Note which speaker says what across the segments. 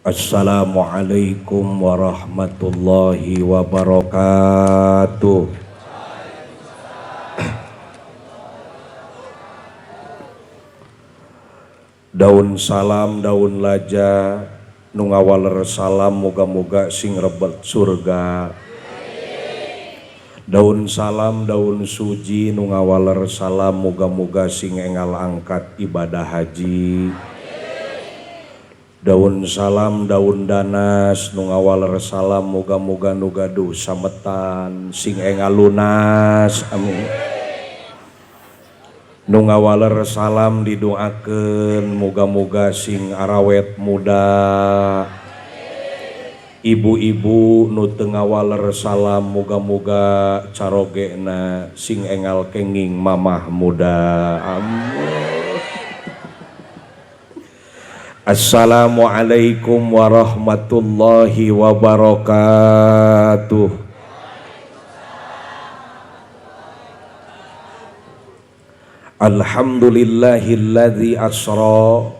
Speaker 1: Assalamualaikum warahmatullahi wabarakatuh. Daun salam daun laja nu ngawaler salam moga-moga sing rebet surga. Daun salam daun suji nu ngawaler salam moga-moga sing engal angkat ibadah haji. Daun salam daun danas nu ngawaler salam moga-moga nu gaduh sametan sing engal lunas amin. Nu ngawaler salam didoakeun moga-moga sing arawet muda. Ibu-ibu nu teu ngawaler salam moga-moga carogena sing engal kenging mamah muda amin. Assalamualaikum warahmatullahi wabarakatuh. Alhamdulillahilladzi asra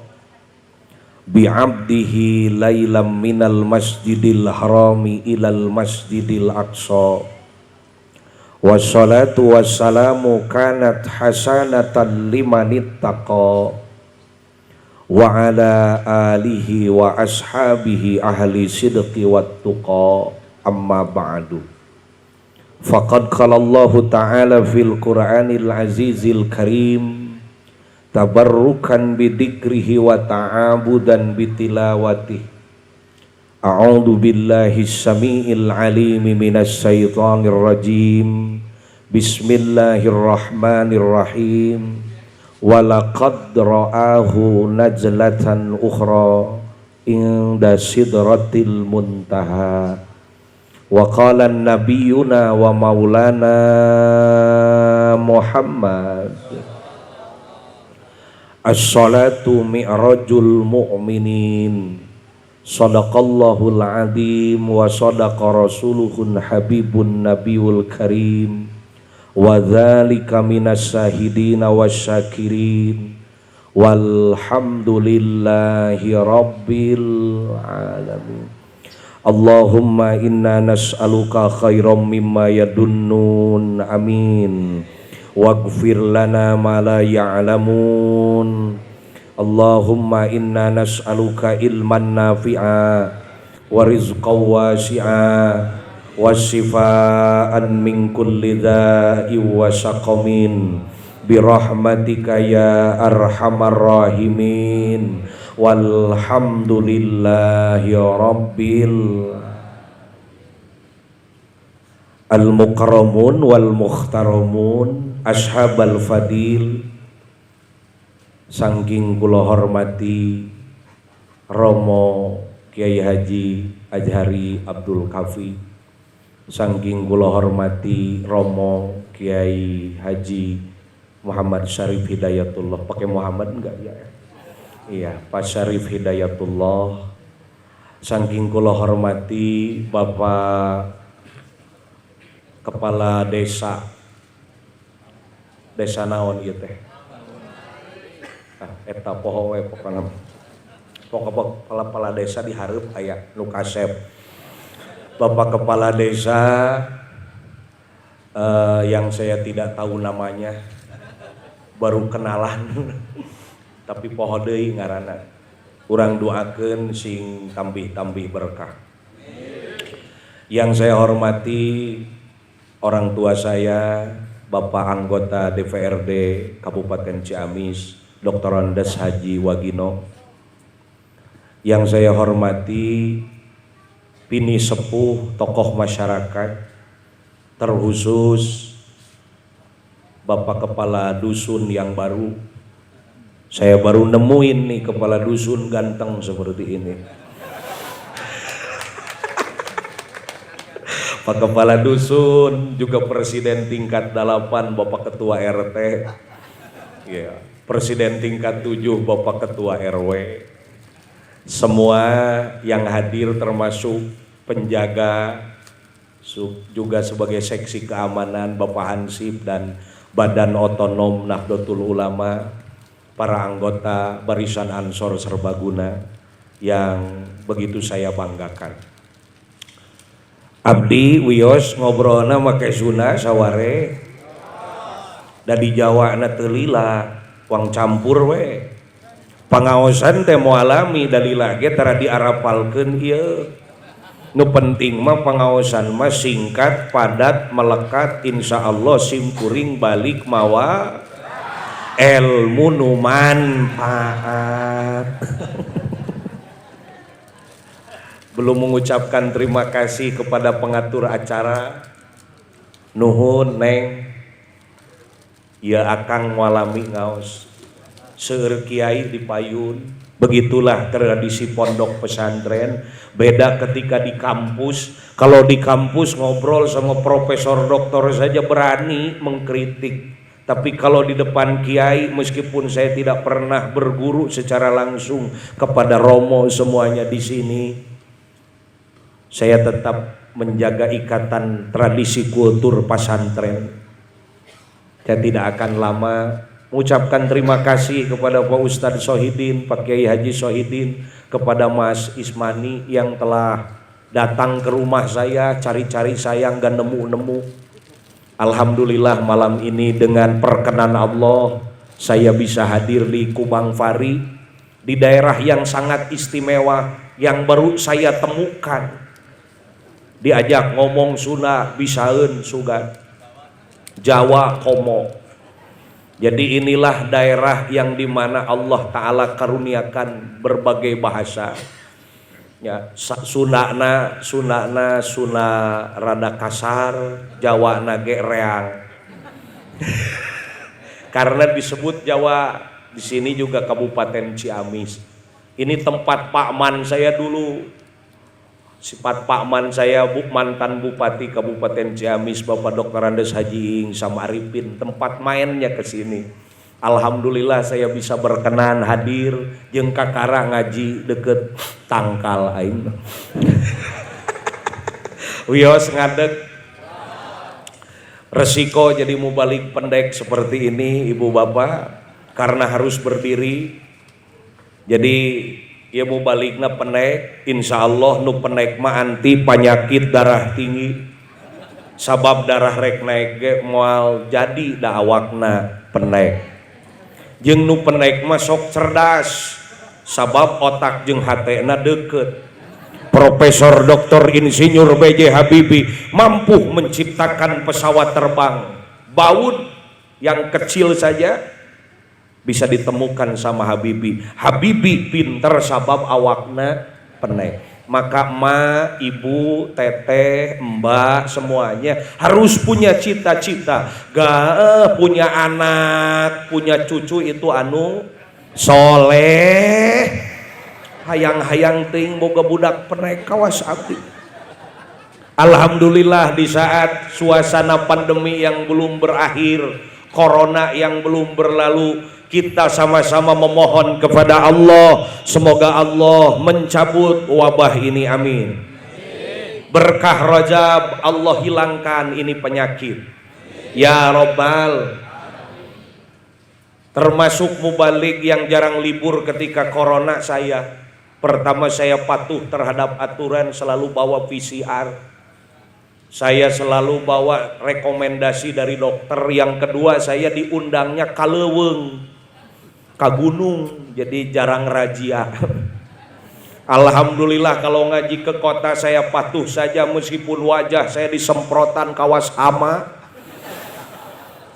Speaker 1: bi'abdihi lailam minal masjidil harami ilal masjidil aqsa. Wassalatu wassalamu kanat hasanatan limanittaqa wa ala alihi wa ashabihi ahli sidqi wat tuqa amma ba'du. Faqad qala Allahu ta'ala fil Qur'anil azizil karim tabarrukan bidikrihi wa ta'abudan bitilawatihi. A'udzu billahi samiil alim minas syaitonir rajim. Bismillahirrahmanirrahim. Walaqad ra'ahu najlatan ukhra inda sidratil muntaha. Wa qala nabiyuna wa maulana Muhammad as-salatu mi'rajul mu'minin. Sadaqallahul azim wa sadaqa rasuluhun habibun nabiyul karim. Wa dzalika minas syahidina wasyakirin walhamdulillahi rabbil alamin. Allahumma inna nas'aluka khairam mimma yadunnun amin. Waghfir lana ma la ya'lamun. Allahumma inna nas'aluka ilman nafi'a wa rizqan wasi'a wasifaan min kulli dha'i wa saqamin birahmatika ya arhamar rahimin walhamdulillahi rabbil al-mukarramun wal mukhtaramun ashabal fadil. Sangking kula hormati Romo Kiai Haji Azhari Abdul Kafi, sangking kula hormati Romo Kiai Haji Muhammad Syarif Hidayatullah. Pakai Muhammad enggak ya? Iya, Pak Syarif Hidayatullah. Sangking kula hormati Bapak Kepala Desa naon ieu teh? Eta poho we pokona. Kepala desa di hareup aya nu kasep. Bapak Kepala Desa yang saya tidak tahu namanya, baru kenalan tapi poho deui ngaranna. Urang doakeun sing tambih-tambih berkah. Yang saya hormati orang tua saya, Bapak anggota DPRD Kabupaten Ciamis, Dr. Andes Haji Wagino. Yang saya hormati Pini Sepuh, tokoh masyarakat, terkhusus Bapak Kepala Dusun yang baru. Saya baru nemuin nih Kepala Dusun ganteng seperti ini. Pak Kepala Dusun, juga Presiden tingkat 8 Bapak Ketua RT, ya, Presiden tingkat 7 Bapak Ketua RW. Semua yang hadir termasuk penjaga, juga sebagai seksi keamanan Bapak Hansip dan Badan Otonom Nahdlatul Ulama, para anggota Barisan Ansor Serbaguna yang begitu saya banggakan. Abdi wios ngobrolna make Sunda saware. Da di Jawa na teu lila, wang campur we. Pangaosan teh moal alami dalila ge tara diarapalkeun ieu. Nu penting mah pangaosan mah singkat, padat, melekat, insyaallah simkuring balik mawa ilmu nu manfaat. Belum mengucapkan terima kasih kepada pengatur acara. Nuhun Neng. Ya akang walami ngaos. Seueur kiai di payun. Begitulah tradisi pondok pesantren. Beda ketika di kampus. Kalau di kampus ngobrol sama profesor doktor saja berani mengkritik. Tapi kalau di depan kiai, meskipun saya tidak pernah berguru secara langsung kepada Romo semuanya di sini, saya tetap menjaga ikatan tradisi kultur pesantren. Saya tidak akan lama mengucapkan terima kasih kepada Pak Ustadz Sohidin, Pak Kiai Haji Sohidin, kepada Mas Ismani yang telah datang ke rumah saya, cari-cari saya nggak nemu-nemu. Alhamdulillah malam ini dengan perkenan Allah saya bisa hadir di Kubang Fari, di daerah yang sangat istimewa yang baru saya temukan. Diajak ngomong Sunda bisaeun sugan, Jawa komo. Jadi inilah daerah yang dimana Allah Ta'ala karuniakan berbagai bahasa. Ya, Sunda rada kasar, Jawa ge reang. Karena disebut Jawa, di sini juga Kabupaten Ciamis. Ini tempat Pak Man saya dulu. Sifat Pak Man saya mantan Bupati Kabupaten Ciamis, Bapak Dr. Andes Haji Ing sama Arifin, tempat mainnya ke sini. Alhamdulillah saya bisa berkenan hadir jeung kakara ngaji deket tangkal aing. Wios ngadeg. Resiko jadi mubalik pendek seperti ini Ibu Bapak karena harus berdiri. Jadi ya mubalikna pendek, insyaallah nu pendek mah anti penyakit darah tinggi. Sabab darah rek naik ge moal jadi da awakna pendek. Jeung nu pendek mah sok cerdas, sabab otak jeung hatena deukeut. Profesor Dr. Insinyur B.J. Habibie mampu menciptakan pesawat terbang baut yang kecil saja bisa ditemukan sama Habibie. Habibie pinter sabab awakna pendek. Maka ma, ibu, teteh, mbak semuanya harus punya cita-cita. Gak punya anak, punya cucu itu anu soleh. Hayang-hayang ting boga budak pendek kawas abdi. Alhamdulillah di saat suasana pandemi yang belum berakhir, corona yang belum berlalu, kita sama-sama memohon kepada Allah, semoga Allah mencabut wabah ini, amin. Berkah Rajab Allah hilangkan ini penyakit, ya Rabbal. Termasuk mubalik yang jarang libur ketika corona saya. Pertama saya patuh terhadap aturan, selalu bawa PCR. Saya selalu bawa rekomendasi dari dokter. Yang kedua saya diundangnya kaleweng, ka gunung, jadi jarang razia. Alhamdulillah kalau ngaji ke kota saya patuh saja meskipun wajah saya disemprotan kawas hama.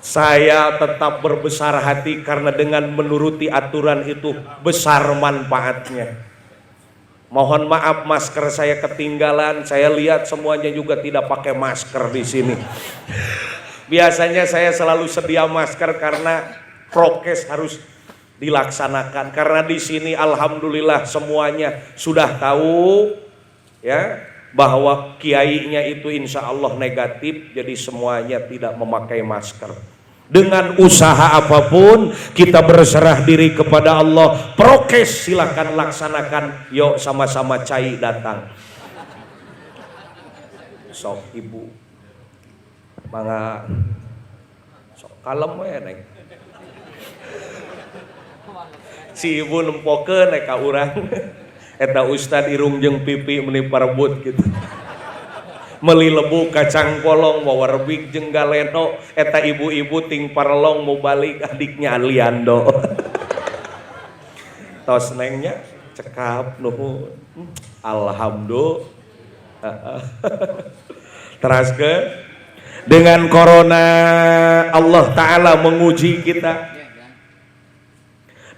Speaker 1: Saya tetap berbesar hati karena dengan menuruti aturan itu besar manfaatnya. Mohon maaf masker saya ketinggalan, saya lihat semuanya juga tidak pakai masker di sini. Biasanya saya selalu sedia masker karena prokes harus dilaksanakan. Karena di sini alhamdulillah semuanya sudah tahu ya bahwa kiainya itu insya Allah negatif, jadi semuanya tidak memakai masker. Dengan usaha apapun kita berserah diri kepada Allah. Prokes silakan laksanakan. Yuk sama-sama cai datang. Sok ibu, mangga sok kalem we neng. Si ibu nempokeun ka urang. Eta Ustad irung jeung pipi meni parebut gitu. Meli lebu kacang polong bawa rebik jeung galeno. Eta ibu-ibu ting parelong mau balik adiknya Aliando. Tos nengnya cekap nuhun. Alhamdulillah. Teraskeun dengan corona Allah Ta'ala menguji kita.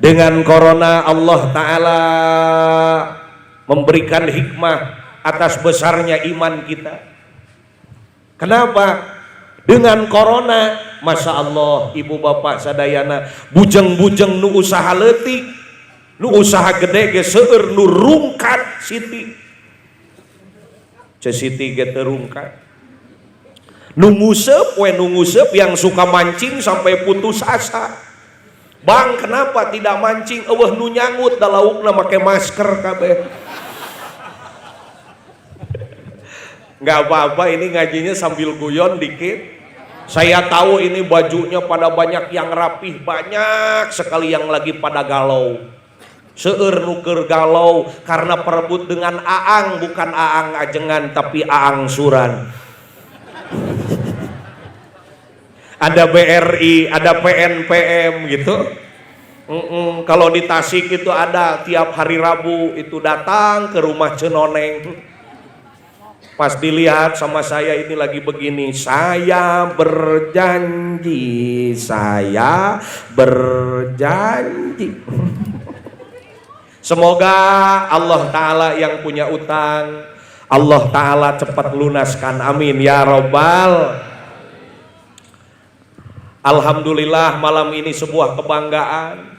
Speaker 1: Dengan corona Allah Ta'ala memberikan hikmah atas besarnya iman kita. Kenapa? Dengan corona, Masya Allah, ibu bapak sadayana, bujeng-bujeng nu usaha leutik, nu usaha gede ge seueur nu rungkat Siti. Siti ge teu rungkat. Nu nguseup yang suka mancing sampai putus asa. Bang, kenapa tidak mancing? Eueuh nu nyangut da laukna make masker kabeh. Nggak apa-apa, ini ngajinya sambil guyon dikit. Saya tahu ini bajunya pada banyak yang rapih, banyak sekali yang lagi pada galau. Seueur nu keur galau karena perebut dengan Aang, bukan Aang ajengan tapi Aang suran. Ada BRI, ada PNPM gitu. Kalau di Tasik itu ada tiap hari Rabu itu datang ke rumah Cenoneng. Pas dilihat sama saya ini lagi begini, saya berjanji. Semoga Allah Ta'ala yang punya utang, Allah Ta'ala cepat lunaskan, amin ya robbal. Alhamdulillah malam ini sebuah kebanggaan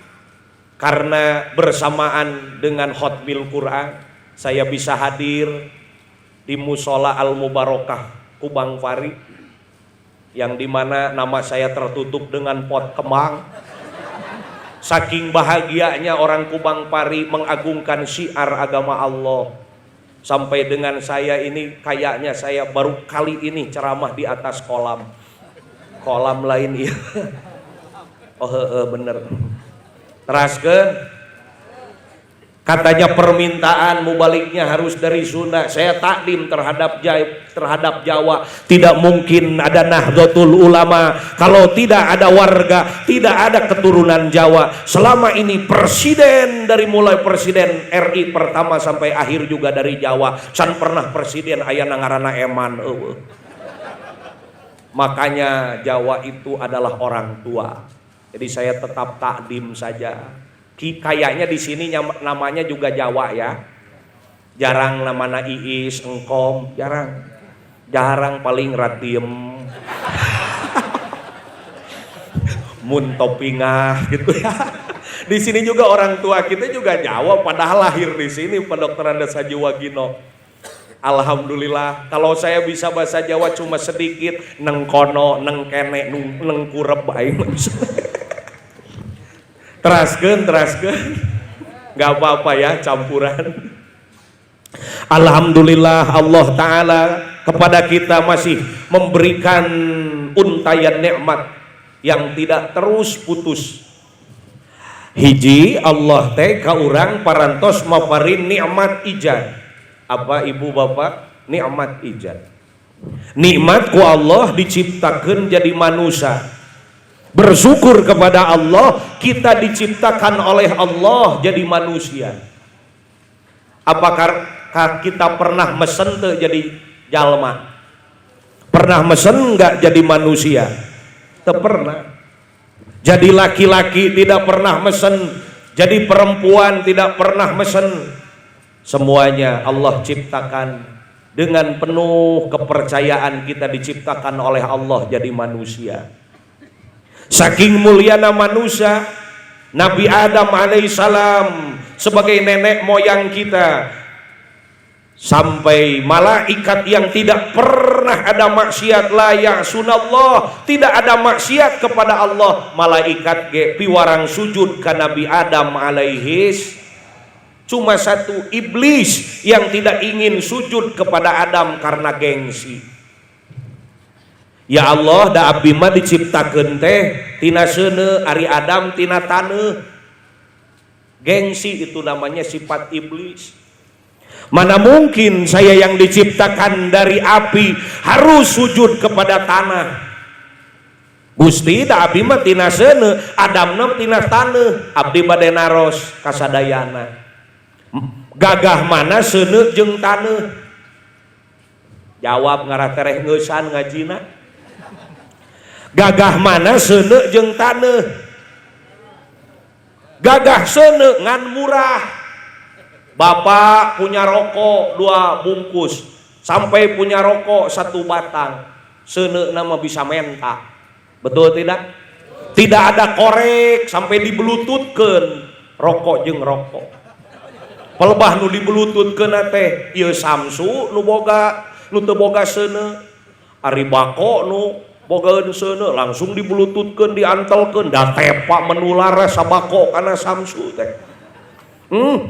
Speaker 1: karena bersamaan dengan Khotmil Quran saya bisa hadir di Musola Al Mubarakah Kubang Pari, yang dimana nama saya tertutup dengan pot kembang. Saking bahagianya orang Kubang Pari mengagungkan syiar agama Allah, sampai dengan saya ini kayaknya saya baru kali ini ceramah di atas kolam lain iya. Bener. Teraskeun katanya permintaan mubaliknya harus dari Sunda. Saya takdim terhadap Jawa. Tidak mungkin ada Nahdlatul Ulama kalau tidak ada warga, tidak ada keturunan Jawa. Selama ini presiden dari mulai presiden RI pertama sampai akhir juga dari Jawa. Can pernah presiden aya ngaranna Eman. Makanya Jawa itu adalah orang tua. Jadi saya tetap takdim saja. Kayaknya di sini namanya juga Jawa ya. Jarang namanya Iis, Engkom, jarang paling Ratiem. Mun Topingah gitu ya. Di sini juga orang tua kita juga Jawa padahal lahir di sini Pendokteran Desa Jiwagino. Alhamdulillah, kalau saya bisa bahasa Jawa cuma sedikit, neng kono, neng kene, neng kurep aing. Teraskeun, nggak apa-apa ya campuran. Alhamdulillah Allah Ta'ala kepada kita masih memberikan untayan nikmat yang tidak terus putus. Hiji Allah teh ka urang parantos maparin nikmat ijad. Apa ibu bapak? Nikmat ijad. Nikmat ku Allah diciptakan jadi manusia. Bersyukur kepada Allah kita diciptakan oleh Allah jadi manusia. Apakah kita pernah mesen tuh jadi jalma? Pernah mesen nggak jadi manusia? Teu pernah. Jadi laki-laki tidak pernah mesen, jadi perempuan tidak pernah mesen. Semuanya Allah ciptakan dengan penuh kepercayaan kita diciptakan oleh Allah jadi manusia. Saking muliana manusia, Nabi Adam alaihissalam sebagai nenek moyang kita, sampai malaikat yang tidak pernah ada maksiat, la ya'sunallah, tidak ada maksiat kepada Allah, malaikat ge piwarang sujud ke Nabi Adam alaihis. Cuma satu, iblis yang tidak ingin sujud kepada Adam karena gengsi. Ya Allah, da abdi mah diciptakeun teh tina seuneu, ari Adam tina taneuh. Gengsi itu namanya sifat iblis. Mana mungkin saya yang diciptakan dari api harus sujud kepada tanah. Gusti da abdi mah tina seuneu, Adamna tina taneuh, abdi bade naros kasadayana. Gagah mana seuneu jeung taneuh? Jawab ngarah tereh ngeusan ngajina. Gagah mana seuneu jeung taneuh? Gagah seuneu ngan murah. Bapak punya rokok 2 bungkus, sampai punya rokok 1 batang, seuneu nama bisa menta. Betul tidak? Tidak ada korek sampai dibelututkeun rokok jeung rokok. Pelebah nu dibelututkeun teh ieu Samsu nu boga nu teu boga seuneu. Ari bako nu bogaeun seuneu langsung dibelututkeun diantelkeun da tepa menular sabako kana Samsu teh.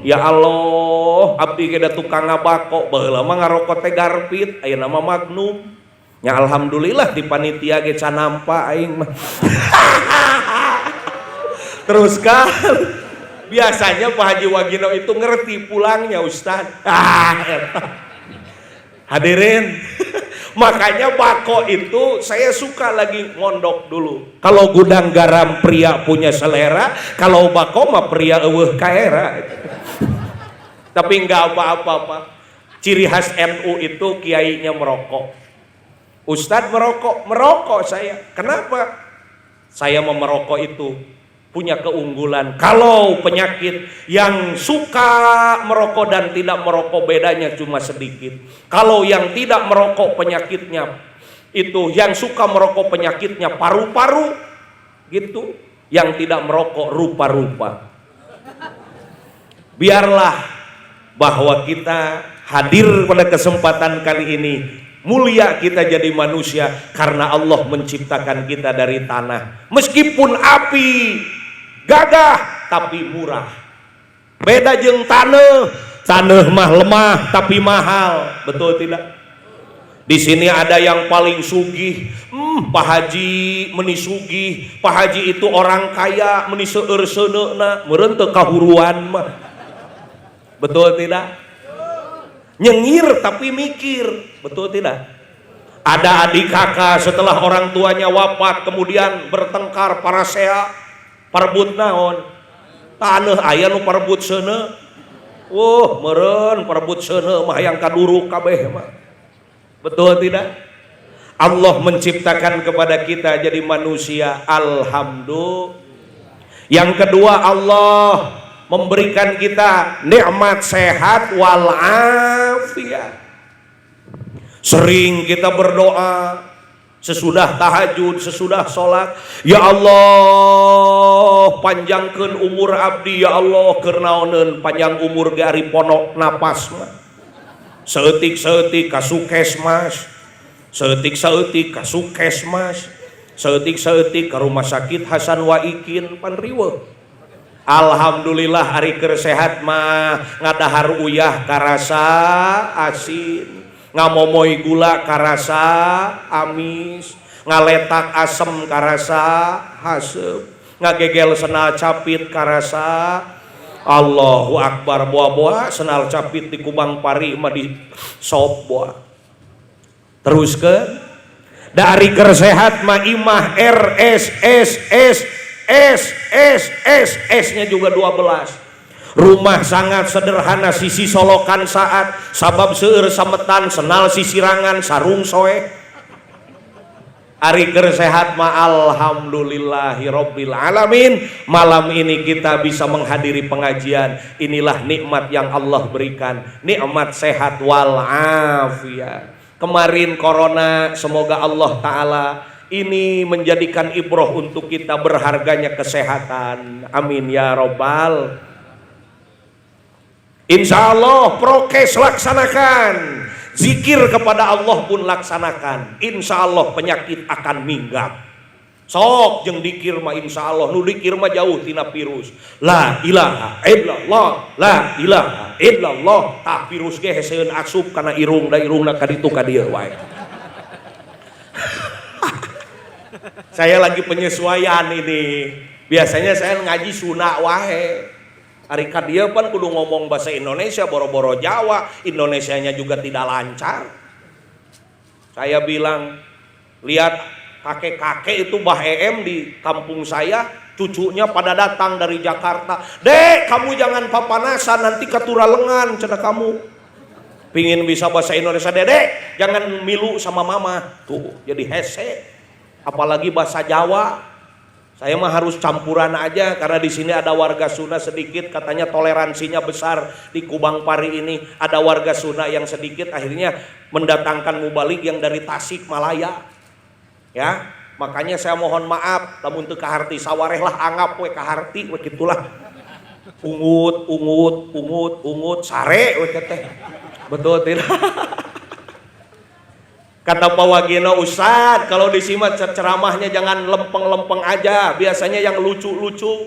Speaker 1: Ya Allah, abdi ge da tukang ngabako, baheula mah ngarokok teh Garpit, ayeuna mah Magnum. Ya alhamdulillah di panitia ge can nampa aing mah. Terus kan biasanya Pak Haji Wagino itu ngerti pulangnya Ustaz. Hadirin, makanya bako itu saya suka lagi ngondok dulu. Kalau gudang garam pria punya selera, kalau bako mah pria eueuh kaera. Tapi enggak apa-apa, Pak. Ciri khas NU itu kiainya merokok. Ustadz merokok saya. Kenapa? Saya memerokok itu punya keunggulan. Kalau penyakit yang suka merokok dan tidak merokok bedanya cuma sedikit. Kalau yang tidak merokok penyakitnya itu, yang suka merokok penyakitnya paru-paru gitu, yang tidak merokok rupa-rupa. Biarlah bahwa kita hadir pada kesempatan kali ini, mulia kita jadi manusia karena Allah menciptakan kita dari tanah. Meskipun api gagah tapi murah. Beda jeung taneuh mah lemah tapi mahal, betul tidak? Di sini ada yang paling sugih, Pak Haji meni sugih. Pak Haji itu orang kaya, meni seueur seuneuna, meureun teu kahuruan mah. Betul tidak? Nyengir tapi mikir, betul tidak? Ada adik kakak setelah orang tuanya wafat kemudian bertengkar parasea, parbut naon? Taneuh aya nu parbut seuneu. Meureun parbut seuneu mah hayang kaduruk kabeh mah. Betul tidak? Allah menciptakan kepada kita jadi manusia, alhamdulillah. Yang kedua, Allah memberikan kita nikmat sehat wal afiat. Sering kita berdoa sesudah tahajud, sesudah sholat, ya Allah panjangkeun umur abdi, ya Allah keur naoneun panjang umur ge ari ponok napas mah. Saeutik-saeutik ka Sukesmas, saeutik-saeutik ka Sukesmas, saeutik-saeutik ka Rumah Sakit Hasan Waikin pan riweuh. Alhamdulillah hari keur sehat mah ngadahar uyah karasa asin, ngamomoy gula karasa amis, ngaletak asem karasa haseup, ngagegel senal capit karasa Allahu Akbar. Boa-boa senal capit di Kubang Pari mah di sop boa. Teruskeun dari keur sehat mah imah S-nya juga 12. Rumah sangat sederhana, sisi solokan saat sabab seueur sametan senal sisirangan sarung soe. Ari keur sehat mah alhamdulillahirabbil alamin. Malam ini kita bisa menghadiri pengajian. Inilah nikmat yang Allah berikan, nikmat sehat wal afiat. Kemarin corona, semoga Allah Ta'ala ini menjadikan ibrah untuk kita berharganya kesehatan. Amin ya robbal. Insya Allah prokes laksanakan, zikir kepada Allah pun laksanakan. Insya Allah penyakit akan minggat. Sok jeung dikir mah insya Allah, nu dikir mah jauh tina virus. La ilaha illallah, la ilaha illallah. Tak virus ge heseueun asup kana irung da irungna ka ditu ka dieu wae. Saya lagi penyesuaian ini. Biasanya saya ngaji sunah wae. Ari ka dieu pan kudu ngomong bahasa Indonesia, boro-boro Jawa, Indonesianya juga tidak lancar. Saya bilang, lihat kakek-kakek itu Mbah Em di kampung saya, cucunya pada datang dari Jakarta. Dek, kamu jangan papanasan, nanti ketura lengan, cenah kamu. Pingin bisa bahasa Indonesia, dedek, jangan milu sama mama. Tuh, jadi hese. Apalagi bahasa Jawa. Saya mah harus campuran aja karena di sini ada warga Sunda sedikit, katanya toleransinya besar di Kubang Pari ini. Ada warga Sunda yang sedikit, akhirnya mendatangkan mubalik yang dari Tasik Malaya. Ya, makanya saya mohon maaf, lamun teu kaharti sawareh lah anggap we kaharti we gitulah. Ungut, sare we teh. Betul tidak? Kata Pak Wagino, Ustad, kalau disimak ceramahnya jangan lempeng-lempeng aja, biasanya yang lucu-lucu.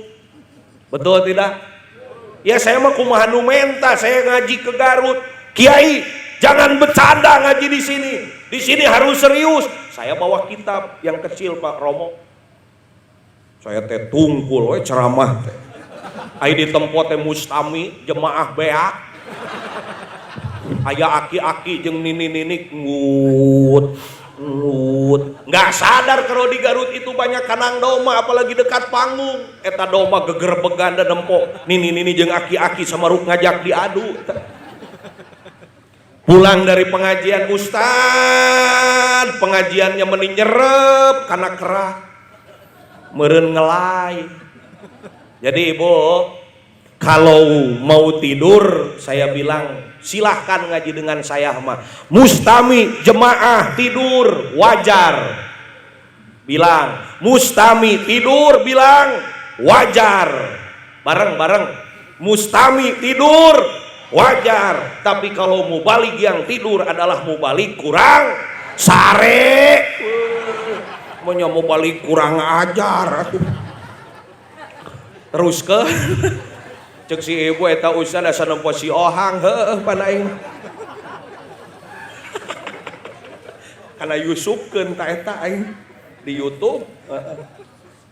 Speaker 1: Betul tidak? Ya saya mah kumaha nu menta, saya ngaji ke Garut. Kiai, jangan bercanda ngaji di sini. Di sini harus serius. Saya bawa kitab yang kecil Pak Romo. Saya teh tungkul we ceramah teh. Ai di tempat teh mustami jemaah beak. Aya aki-aki jeung nini-nini ngut. Nggak sadar kalau di Garut itu banyak kanang domba, apalagi dekat panggung. Eta domba gegerbegan da dempok. Nini-nini jeung aki-aki samaruk ngajak diadu. Pulang dari pengajian, Ustad, pengajiannya meni nyerep karena kerah. Meureun ngelai. Jadi Ibu, kalau mau tidur, saya bilang silahkan ngaji dengan saya mah. Mustami jemaah tidur wajar. Bilang mustami tidur, bilang wajar. Bareng-bareng. Mustami tidur wajar. Tapi kalau mubalik yang tidur adalah mubalik kurang sare. Monya mubalik kurang ajar. Terus ke cek si ibu eta usah asa nempo si ohang heuh panaing kana yusupkeun ka eta aing di YouTube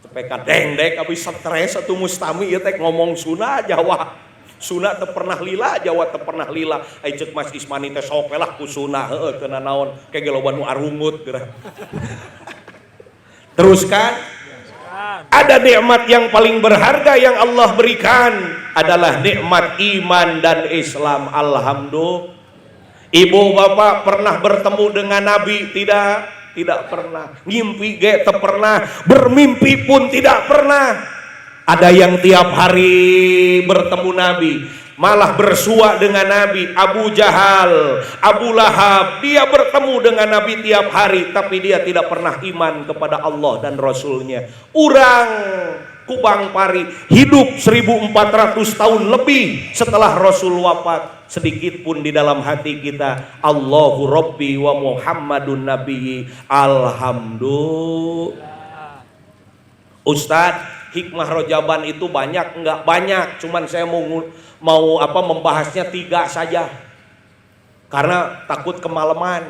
Speaker 1: cepeka dengdek abis stres atuh mustami ieu teh ngomong Sunda Jawa Sunda teu pernah lila Jawa teu pernah lila ai cek Mas Ismani teh sok lah ku Sunda heueuh teu naon kege loba nu arungut geura teruskan. Ada nikmat yang paling berharga yang Allah berikan adalah nikmat iman dan Islam. Alhamdulillah. Ibu bapak pernah bertemu dengan Nabi? Tidak pernah. Ngimpi ge teu pernah, bermimpi pun tidak pernah. Ada yang tiap hari bertemu Nabi, malah bersua dengan Nabi. Abu Jahal, Abu Lahab, dia bertemu dengan Nabi tiap hari, tapi dia tidak pernah iman kepada Allah dan Rasulnya. Urang Kubang Pari hidup 1400 tahun lebih setelah Rasul wafat, sedikit pun di dalam hati kita Allahu Rabbi wa Muhammadun Nabi. Alhamdulillah. Ustadz, hikmah rojaban itu banyak? Enggak banyak, cuman saya mau membahasnya 3 saja karena takut kemalaman.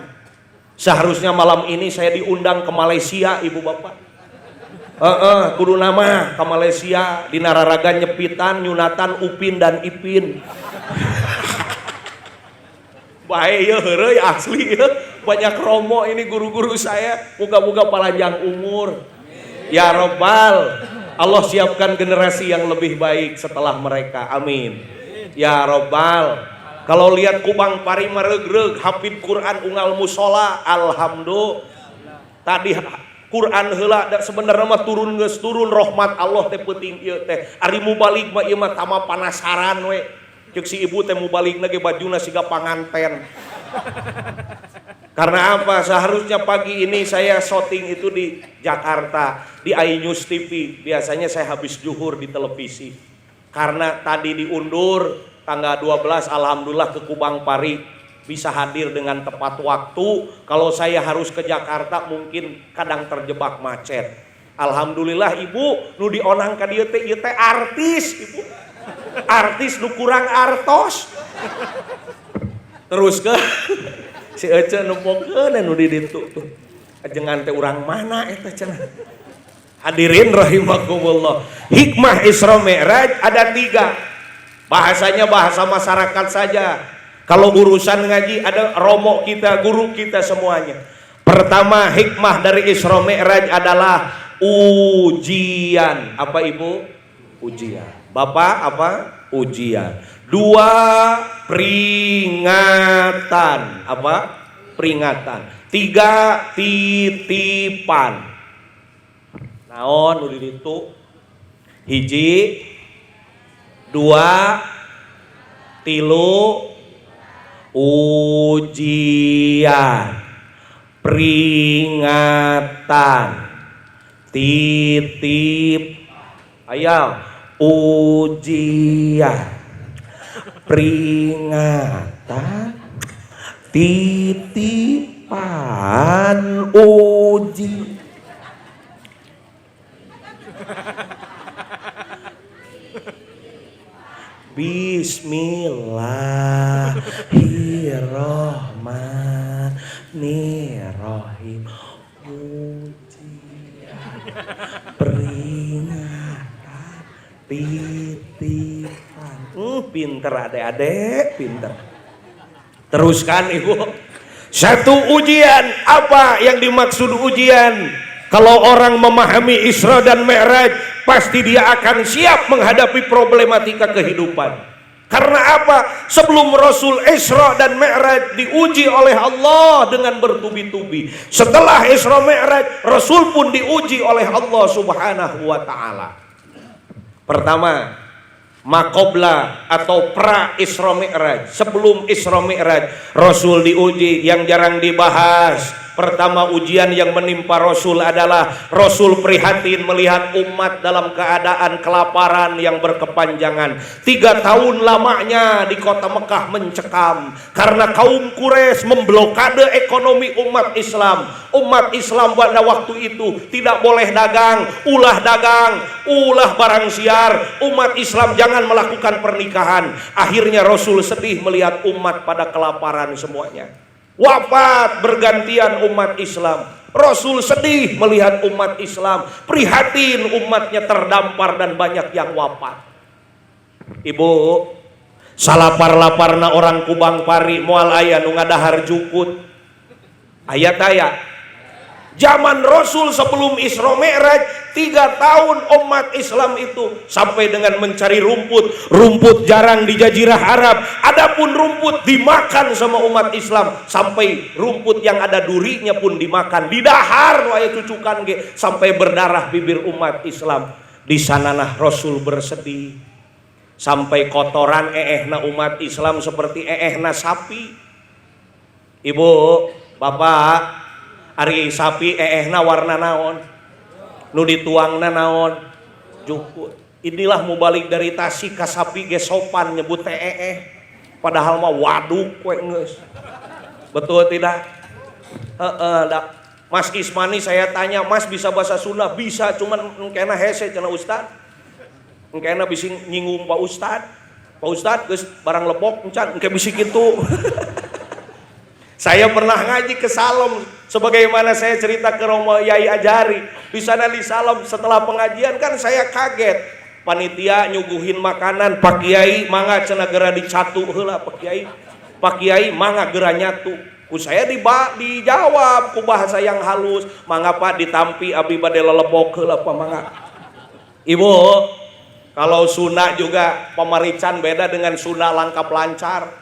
Speaker 1: Seharusnya malam ini saya diundang ke Malaysia ibu bapak. Kudu nama ke Malaysia di Nararaga nyepitan nyunatan Upin dan Ipin. Bae ya heureuy asli ya. Banyak romo ini guru-guru saya, moga-moga panjang umur. Ya Rabbal, Allah siapkan generasi yang lebih baik setelah mereka. Amin. Ya Rabbal. Kalau lihat Kubang Pari meregreg, hafid Quran unggal musola, alhamdulillah. Tadi Quran heula sebenarnya mah turun geus turun rahmat Allah teh peuting ieu teh. Ari mubalik mah ieu mah tama panasaran we. Ceuk si ibu teh mubalikna ge bajuna siga panganten. Karena apa? Seharusnya pagi ini saya syuting itu di Jakarta, di iNews TV. Biasanya saya habis zuhur di televisi. Karena tadi diundur tanggal 12, alhamdulillah ke Kubang Pari bisa hadir dengan tepat waktu. Kalau saya harus ke Jakarta mungkin kadang terjebak macet. Alhamdulillah ibu, nu dionang ka dieu teh artis, ibu. Artis nu kurang artos. Terus ke si Ece numpongkeun anu di ditu tuh. Ajengan teh urang mana eta cenah. Hadirin rahimakumullah. Hikmah Isra Mi'raj ada 3. Bahasanya bahasa masyarakat saja. Kalau urusan ngaji ada romo kita, guru kita semuanya. Pertama, hikmah dari Isra Mi'raj adalah ujian. Apa Ibu? Ujian. Bapak apa? Ujian. Dua, peringatan. Apa? Peringatan. Tiga, titipan. Naon udah itu? Hiji, dua, tilu, ujian, peringatan, titip, ayo, ujian, peringatan, titipan, uji. Bismillahirrahmanirrahim. Ujian, peringatan, titipan. Pinter adik-adik, pinter. Teruskan Ibu. Satu, ujian. Apa yang dimaksud ujian? Kalau orang memahami Isra dan Mi'raj, pasti dia akan siap menghadapi problematika kehidupan. Karena apa? Sebelum Rasul Isra dan Mi'raj diuji oleh Allah dengan bertubi-tubi. Setelah Isra Mi'raj, Rasul pun diuji oleh Allah Subhanahu wa Ta'ala. Pertama, maqobla atau pra Isra Mi'raj. Sebelum Isra Mi'raj, Rasul diuji yang jarang dibahas. Pertama, ujian yang menimpa Rasul adalah Rasul prihatin melihat umat dalam keadaan kelaparan yang berkepanjangan. 3 tahun lamanya di kota Mekah mencekam karena kaum Quraisy memblokade ekonomi umat Islam. Umat Islam pada waktu itu tidak boleh dagang, ulah barang siar. Umat Islam jangan melakukan pernikahan. Akhirnya Rasul sedih melihat umat pada kelaparan semuanya. Wafat bergantian umat Islam. Rasul sedih melihat umat Islam, prihatin umatnya terdampar dan banyak yang wafat. Ibu, salapar-laparna orang kubang pari moal aya nu ngadahar jukut. Ayat-ayat. Zaman Rasul sebelum Isra Mi'raj 3 tahun umat Islam itu sampai dengan mencari rumput jarang di Jazirah Arab. Adapun rumput dimakan sama umat Islam sampai rumput yang ada durinya pun dimakan. Didahar waya cucukan ge sampai berdarah bibir umat Islam. Di sananah Rasul bersedih sampai kotoran eehna umat Islam seperti eehna sapi. Ibu, bapak, ari sapi eehna warna naon, nu dituangna naon, jukut. Inilah mubalik dari Tasik ka sapi ge sopan nyebut teh padahal mah waduk we geus. Betul tidak? Mas Ismani saya tanya, Mas bisa bahasa Sunda? Bisa, cuman engkena hese cenah Ustad. Engkena bisi nyinggung Pak Ustad. Pak Ustad geus barang lepok encan engke bisi kitu. Saya pernah ngaji ke Salom, sebagaimana saya cerita ke Romo Yai Ajari. Di sana di Salom setelah pengajian kan saya kaget. Panitia nyuguhin makanan, Pak Kiai mangga cenah gera dicatu heula Pak Kiai. Pak Kiai mangga gera nyatu. Ku saya dijawab ku bahasa yang halus, mangga Pak ditampi abi bade lelebok heula Pak mangga. Ibu, kalau Sunda juga pemarican beda dengan Sunda lengkap lancar.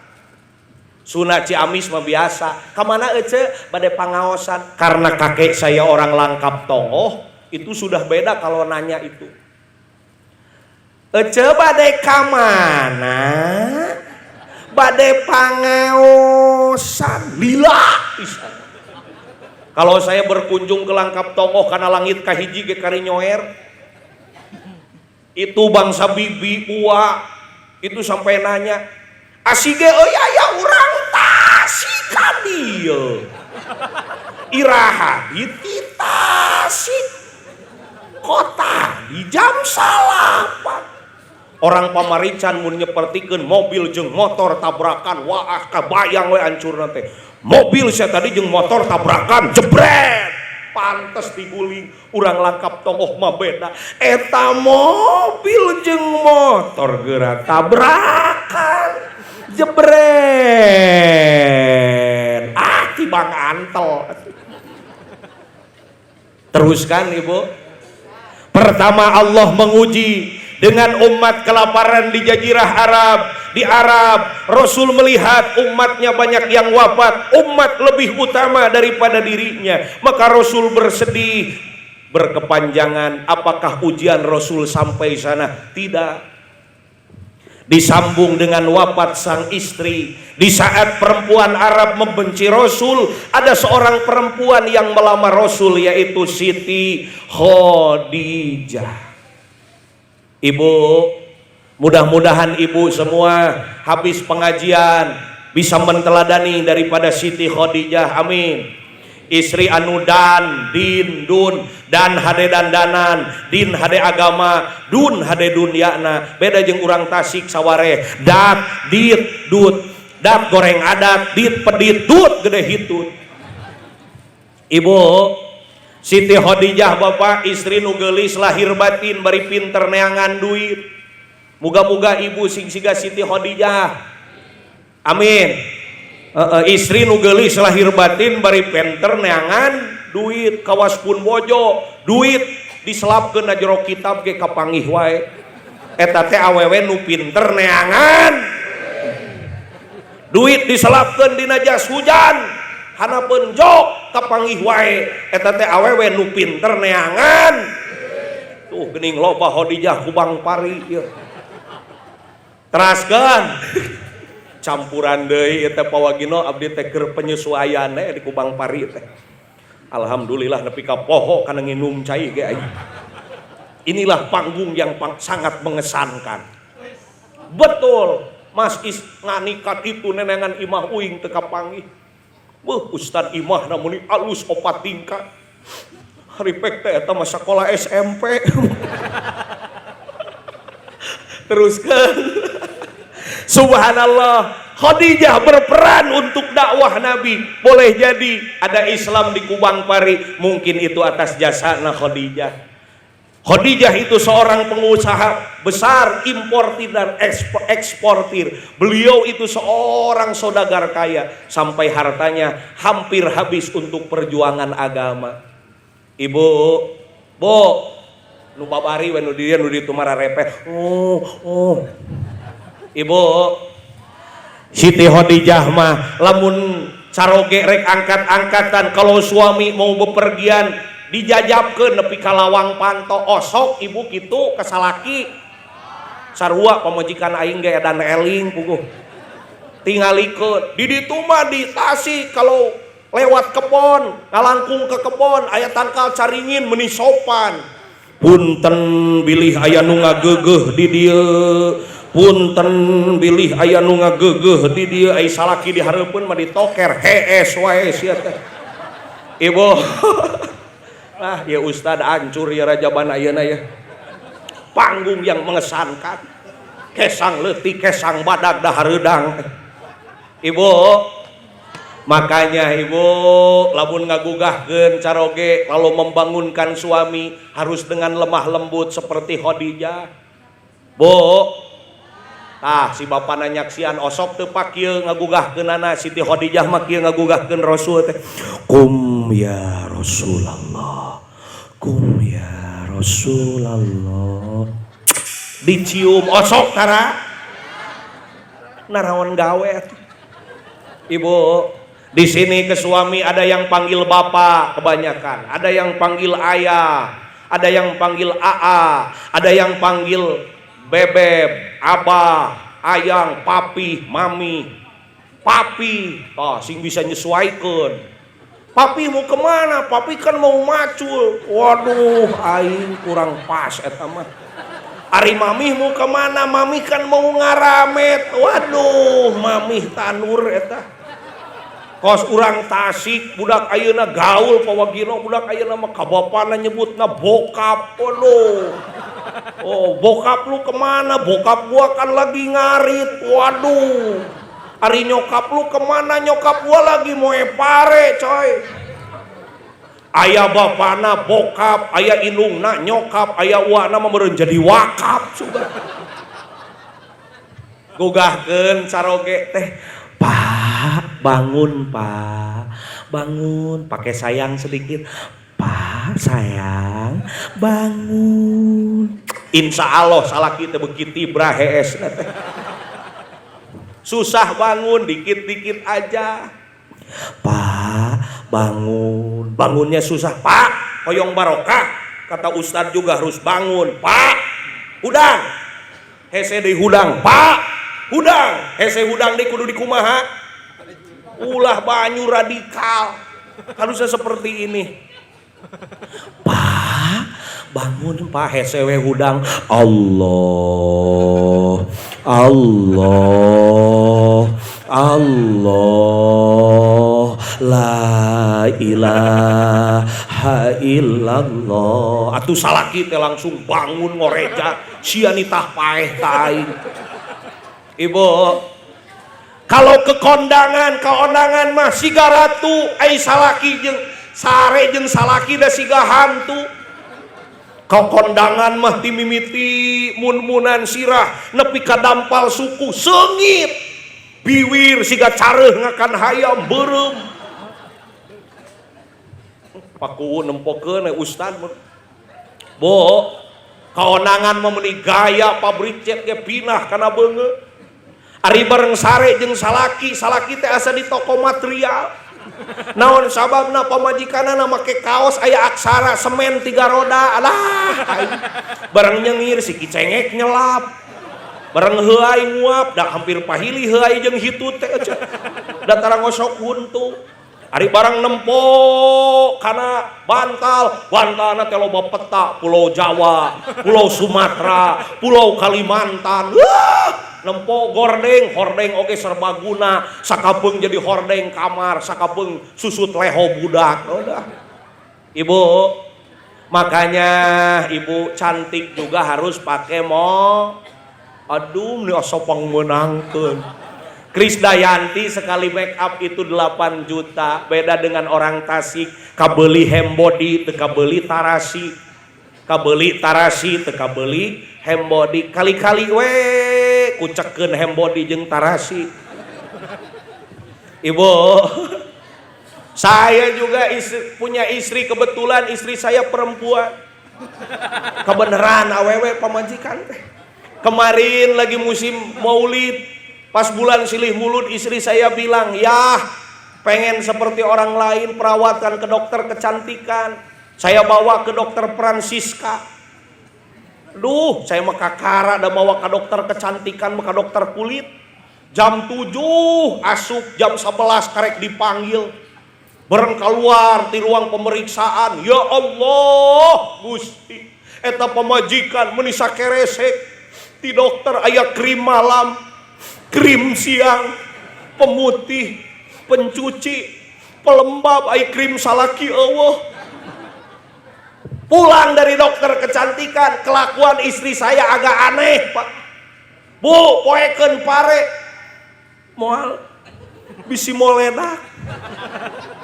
Speaker 1: Sunda Ciamis mah biasa. Kamana ece bade pangaosan. Karena kakek saya orang Langkap Tongoh, itu sudah beda kalau nanya itu. Ece bade kamana? Bade pangaosan. Lila. Kalau saya berkunjung ke Langkap Tongoh karena langit kahiji ge kari nyoer. Itu bangsa bibi uwa itu sampai nanya, asige aya urang Tasik ka dieu. Iraha di Tasik. Kota di jam 8. Orang pamarican mun nyepertikeun mobil jeung motor tabrakan, wah kabayang we hancurna teh. Mobil saya tadi jeung motor tabrakan jebret. pantes diguling urang langkap tomoh mah beda eta mobil jeung motor geura tabrakan jebret tibang antol. Teruskan ibu. Pertama Allah menguji dengan umat kelaparan di Jazirah Arab. Di Arab Rasul melihat umatnya banyak yang wafat, umat lebih utama daripada dirinya, maka Rasul bersedih berkepanjangan. Apakah ujian Rasul sampai sana? Tidak. Disambung dengan wafat sang istri. Di saat perempuan Arab membenci Rasul, ada seorang perempuan yang melamar Rasul, yaitu Siti Khadijah. Ibu, mudah-mudahan ibu semua habis pengajian bisa menteladani daripada Siti Khadijah. Amin. Istri anu dan din dun dan hade dandanan, din hade agama, dun hade dunyana. Beda jeung urang Tasik saware dat dit dut, dat goreng adat, dit pedit dut gede hitut. Ibu Siti Khadijah bapak istri nu geulis lahir batin bari pinter neangan duit. Muga-muga ibu sing siga Siti Khadijah. Amin. Istri nu geulis lahir batin bari pinter neangan duit. Kawas pun bojo duit diselapkeun na jero kitab ge kapanggih wae. Eta teh awewe nu pinter neangan duit diselapkeun dina jas hujan hanapeun jok kapanggih wae. Eta teh awewe nu pinter neangan. Tuh geuning loba Khadijah kubang pari ieu. Teraskeun campuran deui eta pawagino abdi teh keur penyesuaian di kubang pari teh. Alhamdulillah nepi ka poho kana nginum cai ge aya. Inilah panggung yang sangat mengesankan. Betul, Mas nganikat itu nenengan imah uing teu kapanggih. Beuh Ustad imah namun alus opat tingkat. Haripek teh eta mah sakola SMP. Teruskan. Subhanallah, Khadijah berperan untuk dakwah Nabi. Boleh jadi ada Islam di Kubang Pari, mungkin itu atas jasa Khadijah. Khadijah itu seorang pengusaha besar, importir dan eksportir. Beliau itu seorang saudagar kaya, sampai hartanya hampir habis untuk perjuangan agama. Ibu, bu, nu babari we nu dieu nu ditu mararepeh. Ibu Siti Khadijah mah lamun caroge rek angkat-angkatan kalau suami mau bepergian dijajabkeun nepi ka lawang panto osok ibu kitu ka salaki sarua pamajikan aing ge edan eling puguh tingalikeun di ditu mah di Tasik kalau lewat kebon ngalangkung ke kebon aya tangkal caringin meuni sopan punten bilih aya nu ngageugeuh di dieu. Punten bilih aya nu ngageugeuh di dieu ai salaki dihareupeun mah ditoker hees wae sia teh. Ibu. Ah, ya Ustad hancur ya rajaban ayeuna ya. Panggung yang mengesankan. Kesang leutik, kesang badag dahareudang. Ibu. Makanya ibu lamun ngagugahkeun caroge kalau membangunkan suami harus dengan lemah lembut seperti Khadijah. Bu, si bapak nanyaksian osok teu pak kieu ngagugahkeunana Siti Khadijah mah kieu ngagugahkeun Rasul teh. Kum ya Rasulullah. Kum ya Rasulullah. Dicium osok tara. Naraon gawe atuh. Ibu, di sini ke suami ada yang panggil bapak kebanyakan, ada yang panggil ayah, ada yang panggil aa, ada yang panggil bebeb, abah, ayang, papi, mami, papi, sing bisa nyesuaikeun. Papi mau kemana? Papi kan mau macul. Waduh, aing kurang pas eta mah. Ari mami mau kemana? Mami kan mau ngaramet. Waduh, mami tanur eta. Kos urang Tasik budak ayeuna gaul pawagino budak ayeuna mah kabapana nyebutna bokap. Waduh. Oh, bokap lu kemana? Bokap gua kan lagi ngarit. Waduh. Ari nyokap lu kemana? Nyokap gua lagi moe pare coy. Aya bapana bokap, aya indungna nyokap, aya uwana mah meureun jadi wakaf sudah. Gugahkeun saroge teh, Pak bangun Pak, bangun, pakai sayang sedikit, Pak sayang bangun. Insya Allah salaki teh beuki tibra hees teh. Susah bangun dikit-dikit aja. Pak bangun, bangunnya susah. Pak hoyong barokah, kata Ustadz juga harus bangun. Pak hudang, hese deui hudang. Pak hudang, hese hudang deui kudu dikumaha. Ulah banyu radikal harusnya seperti ini. Pak bangun Pak, hese we hudang. Allah Allah Allah la ilaha illallah. Atuh salaki teh langsung bangun ngoreja sia nitah paeh taing. Ibu, kalau ke kondangan mah siga ratu ai salaki jeung sare jeung salaki da siga hantu. Kau kondangan mah timimiti mun-munan sirah nepi ka dampal suku seungit biwir siga careuh ngakan hayam beureum. Paku nempokeun ustad bo kaonangan mah meuni gaya pabrik jet ge pinah kana beungeut. Ari bareng sare jeung salaki, salaki teh asa di toko material. Naon sababna pamajikanana make kaos aya aksara semen 3 roda. Alah bareng nyengir si kicengek nyelap, bareng heuai nguap da hampir pahili heuai jeung hitu teh da tara ngosok huntu. Ari bareng nempo kana bantalna teh loba peta, Pulau Jawa, Pulau Sumatera, Pulau Kalimantan. Nempo hordeng oge serbaguna, sakabeung jadi hordeng kamar, sakabeung susut leho budak. Udah. Ibu, makanya ibu cantik juga harus pakai aduh nih sopang menangkeun. Krisdayanti sekali make up itu 8 juta, beda dengan orang Tasik kabeli hembody teu kabeli tarasi, kabeli tarasi teu kabeli hembody. Kali-kali we kucekeun hembody jeung tarasi. Ibu, saya juga punya istri, kebetulan istri saya perempuan. Kebenaran awewe pamajikan teh. Kemarin lagi musim Maulid, pas bulan Silih Mulud istri saya bilang, "Yah, pengen seperti orang lain perawatan ke dokter kecantikan." Saya bawa ke dokter Francisca. Duh, saya mah kakara da bawa ke dokter kecantikan, ke dokter kulit. Jam 7 asup, jam 11 karek dipanggil. Bareng keluar di ruang pemeriksaan, ya Allah, Gusti, eta pamajikan meuni sakeresek. Di dokter aya krim malam, krim siang, pemutih, pencuci, pelembab, aya krim salaki eueuh. Pulang dari dokter kecantikan, kelakuan istri saya agak aneh, Pak. Bu, poekeun pare. Moal bisi moledak.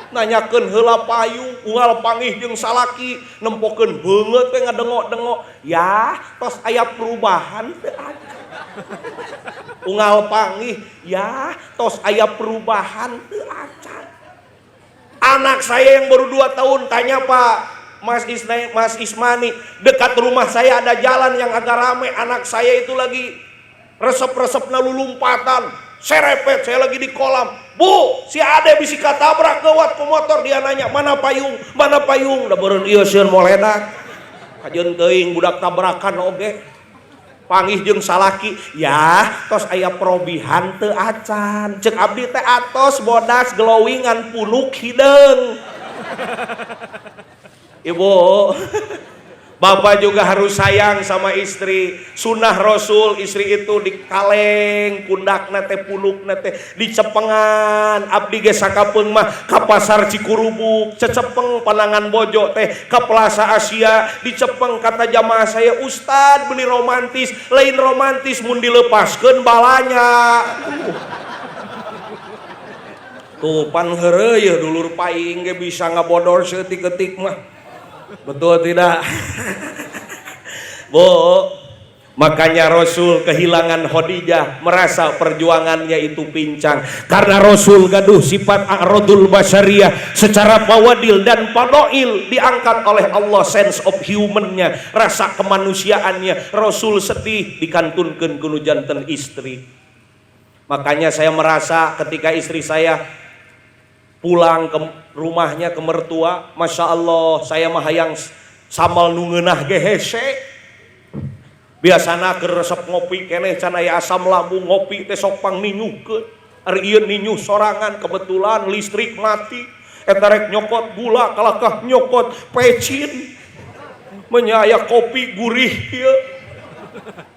Speaker 1: Nanyakeun heula payung, unggal pangih jeung salaki, nempokeun beungeut we ngadengok-dengok. Ya, tos aya perubahan teu ada. Unggal pangih, ya, tos aya perubahan teu ada. Anak saya yang baru 2 tahun tanya, Pak, Mas Ismani, dekat rumah saya ada jalan yang agak ramai. Anak saya itu lagi resep-resepna lulumpatan, serepet, saya lagi di kolam. Bu, si Ade bisi katabrak gawat ke motor. Dia nanya, mana payung, mana payung. Da beureun ieu sieun moledak. Kajeun teuing budak tabrakan oge. Pangih jeung salaki, ya tos aya perobihan teu acan. Ceuk abdi teh atos bodas glowing ngan punuk hideung. Ibu, bapak juga harus sayang sama istri. Sunnah Rasul, istri itu dikaleng, pundakna teh punukna teh dicepengan. Abdi ge sakapeung mah ka pasar Cikurubuk, cecepeng panangan bojo teh ka Plaza Asia, dicepeng. Kata jamaah saya, Ustad beli romantis, lain romantis mun dilepaskeun balanya. Tuh pan heureuy ya dulur paing ge bisa ngabodor setik-etik mah. Betul tidak? Bu, makanya Rasul kehilangan Khadijah, merasa perjuangannya itu pincang karena Rasul gaduh sifat a'radul basyariyah, secara fawadil dan fadail diangkat oleh Allah, sense of human-nya, rasa kemanusiaannya. Rasul sedih dikantunkeun ku janten istri. Makanya saya merasa ketika istri saya pulang ke rumahnya, ke mertua, Masya Allah, saya mah hayang samal nu ngeunah ge hese. Biasana keur resep ngopi keneh can aya asam lambung, ngopi teh sok pang ninyuhkeun. Ari ieu ninyuh sorangan, kebetulan listrik mati. Eta rek nyokot gula kalakah nyokot pecin. Menyaya kopi gurih ieu.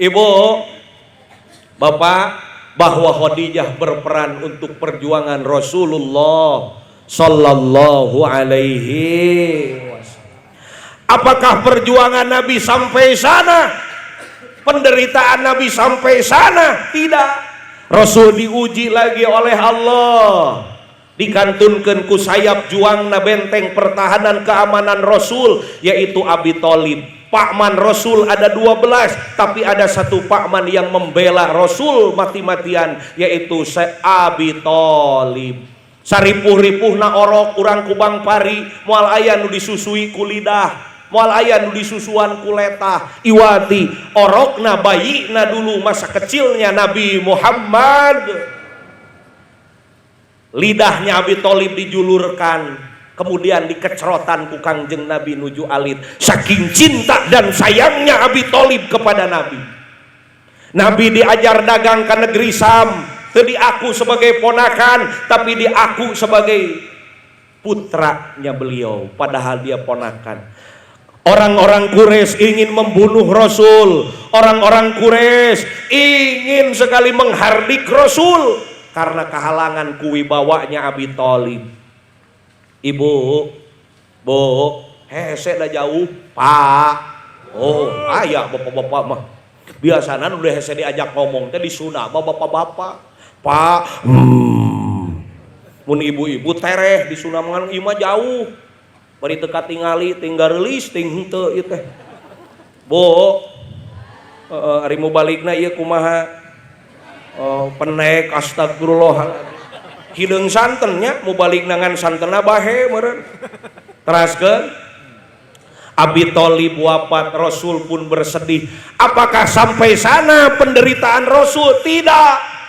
Speaker 1: Ibu, Bapak, bahwa Khadijah berperan untuk perjuangan Rasulullah sallallahu alaihi wasallam. Apakah perjuangan Nabi sampai sana? Penderitaan Nabi sampai sana? Tidak. Rasul diuji lagi oleh Allah, dikantunkeun ku sayap juangna benteng pertahanan keamanan Rasul, yaitu Abi Thalib. Pakman Rasul ada 12, tapi ada satu pakman yang membela Rasul mati-matian, yaitu Abi Thalib. Saripuh-ripuhna orok urang kubang pari, moal aya nu disusui ku lidah, moal aya nu disusuan ku letah. Iwati orokna bayina dulu masa kecilnya Nabi Muhammad. Lidahnya Abi Thalib dijulurkan, kemudian dikecrotan ku Kangjeng Nabi nuju alit. Saking cinta dan sayangnya Abi Thalib kepada Nabi. Nabi diajar dagang ke negeri Sam, teu diaku sebagai ponakan, tapi diaku sebagai putranya beliau, padahal dia ponakan. Orang-orang Quraisy ingin membunuh Rasul, orang-orang Quraisy ingin sekali menghardik Rasul karena kehalangan kuwibawanya Abi Thalib. Ibu, Bu, hese dah jauh, Pak. Oh, ayah bapak-bapak mah. Biasana udah hese diajak ngomong teh disuna bapak-bapak. Pak, mun ibu-ibu tereh disuna mangan ieu mah jauh. Bari teu katingali tinggal rilis ting henteu ieu teh. Bu, ari mu balikna ieu kumaha? Oh, penek astagfirullah. Hideung santennya mau balik nangan santena bahe meureun. Teraskeun Abi Thalib wafat, Rasul pun bersedih. Apakah sampai sana penderitaan Rasul? Tidak.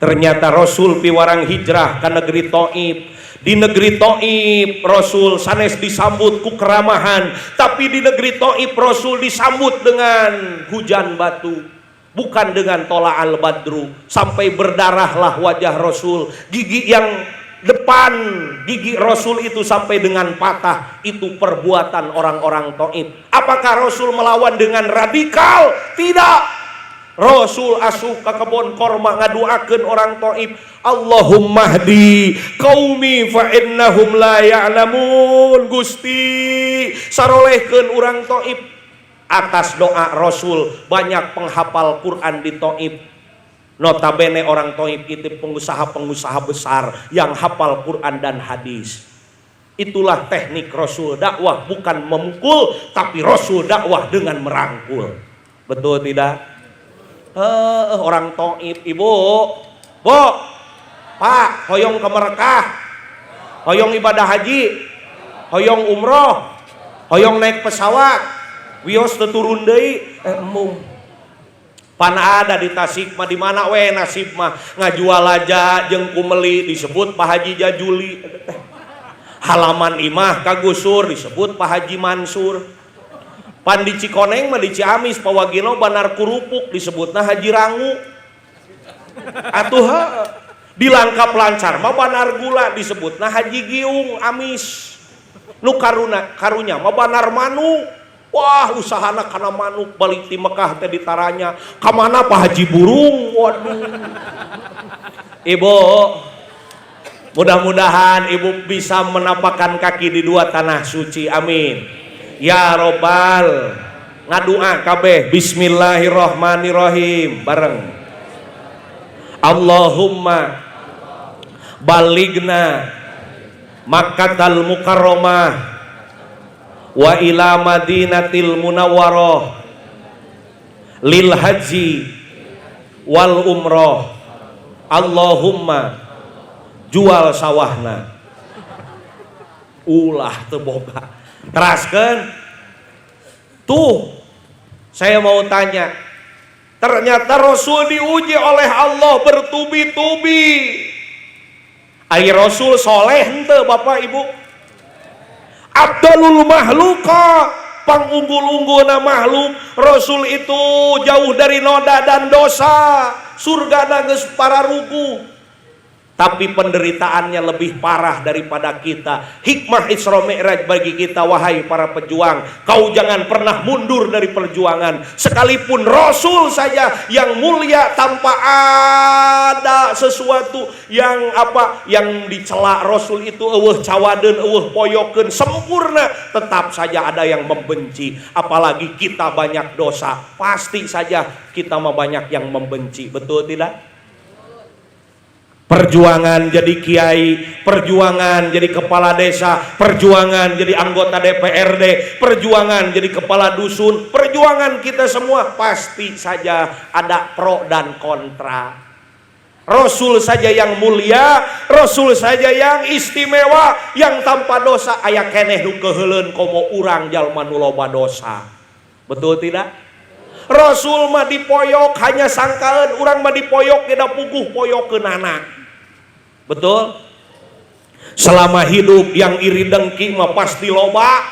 Speaker 1: Ternyata Rasul piwarang hijrah ke negeri Thaif. Di negeri Thaif Rasul sanes disambut ku keramahan, tapi di negeri Thaif Rasul disambut dengan hujan batu, bukan dengan tola al-badru. Sampai berdarahlah wajah Rasul, gigi yang depan gigi Rasul itu sampai dengan patah. Itu perbuatan orang-orang Thaif. Apakah Rasul melawan dengan radikal? Tidak. Rasul asup ke kebun korma ngaduakeun orang Thaif, Allahumma hdi qaumi fa innahum la ya'lamun. Gusti sarolehkeun urang Thaif. Atas doa Rasul banyak penghafal Quran di Thaif. Notabene orang Thaif itu pengusaha-pengusaha besar yang hafal Quran dan hadis. Itulah teknik Rasul dakwah, bukan memukul, tapi Rasul dakwah dengan merangkul. Betul tidak? Orang Thaif, ibu, bu, pak, hoyong ke Mekkah, hoyong ibadah haji, hoyong umroh, hoyong naik pesawat, wios turun deui, pan ada di Tasik mah, di mana we nasib mah ngajual aja jeung kumeli disebut Pak Haji Jajuli, halaman imah kagusur disebut Pak Haji Mansur. Pan di Cikoneng mah di Ciamis Pawagino Banar Kurupuk disebutna Haji Rangu. Atuh di Langkap Lancar mah Banar Gula disebutna Haji Giung Amis. Nu karunya mah Banar Manu. Wah, usahana kana manuk balik ti Mekah teh ditaranya. Ka mana Pak Haji Burung? Waduh. Ibu, mudah-mudahan ibu bisa menapakkan kaki di dua tanah suci. Amin. Ya Robbal, ngadua kabeh. Bismillahirrahmanirrahim bareng. Allahumma baligna Makkatal Mukarramah wa ila Madinatil Munawwarah lil haji wal umroh. Allahumma jual sawahna. Ulah teu boga. Teraskeun. Tuh, saya mau tanya. Ternyata Rasul diuji oleh Allah bertubi-tubi. Ai Rasul soleh henteu Bapak Ibu? Abdalul mahluka, pangunggul-unggulna makhluk. Rasul itu jauh dari noda dan dosa. Surgana geus pararugu. Tapi penderitaannya lebih parah daripada kita. Hikmah Isra Mi'raj bagi kita, wahai para pejuang, kau jangan pernah mundur dari perjuangan. Sekalipun Rasul saja yang mulia tanpa ada sesuatu yang dicela Rasul itu eueuh cawadeun, eueuh poyokeun sempurna, tetap saja ada yang membenci. Apalagi kita banyak dosa, pasti saja kita mah banyak yang membenci. Betul tidak? Perjuangan jadi kiai, perjuangan jadi kepala desa, perjuangan jadi anggota DPRD, perjuangan jadi kepala dusun, perjuangan kita semua pasti saja ada pro dan kontra. Rasul saja yang mulia, Rasul saja yang istimewa, yang tanpa dosa, aya keneh nu keheuleuan komo urang jalma nu loba dosa. Betul tidak? Rasul mah dipoyok hanya sangkaan, urang mah dipoyok tidak puguh poyokeunana. Betul? Selama hidup yang iri dengki mah pasti loba.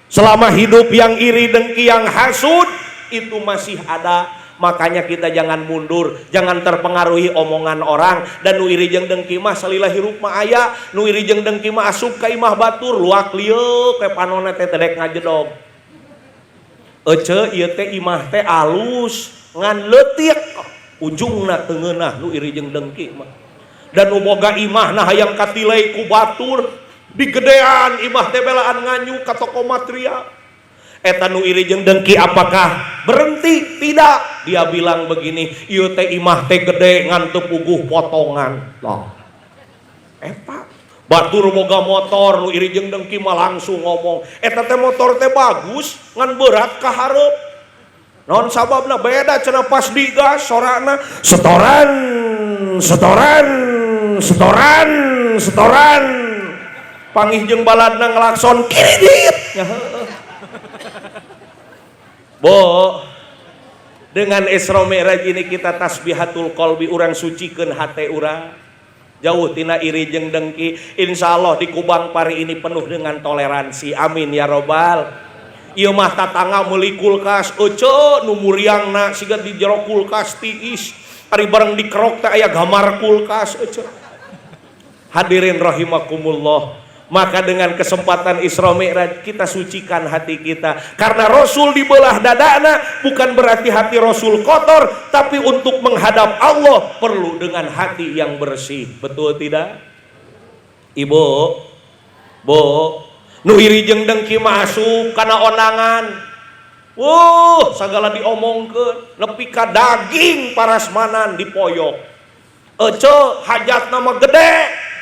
Speaker 1: Selama hidup yang iri dengki, yang hasud itu masih ada. Makanya kita jangan mundur, jangan terpengaruhi omongan orang. Dan nu iri jeung dengki mah salila hirup mah aya, nu iri jeung dengki mah asup ka imah batur, luak lieu ke panonna teh tedek ngajedog. Ece ieu teh imah teh alus, ngan leutik, ujungna teu ngeunah nu iri jeung dengki mah. Dan umoga imah nah hayang katilai ku batur digedean imah teh belaan nganyu ka toko material. Eta nu iri jeung dengki apakah berhenti? Tidak. Dia bilang begini, ieu teh imah teh gede ngan teu puguh potongan. Lah. Eta batur boga motor, nu iri jeung dengki mah langsung ngomong, eta teh motor teh bagus ngan berat ka hareup. Non sababna beda cenah pas digas sorana setoran setoran setoran setoran pangih jeung baladna ngelakson kiridit. Bo, dengan Isra Mi'raj ini kita tasbihatul qalbi, urang sucikeun hate urang, jauh tina iri jeung dengki. Insyaallah di Kubang Pari ini penuh dengan toleransi. Amin ya robbal. Ieu mah tatangga meuli kulkas, ece nu muriangna siga di jero kulkas tiis, ari bareng dikerok teh aya gambar kulkas ece. Hadirin rahimakumullah, maka dengan kesempatan Isra Mi'raj kita sucikan hati kita, karena Rasul dibelah dadana bukan berarti hati Rasul kotor, tapi untuk menghadap Allah perlu dengan hati yang bersih. Betul tidak? Ibu, Bu, nu iri jeung dengki masuk kana onangan. Sagala diomongkeun, nepi ka daging parasmanan dipoyok. Ece hajatna mah gede,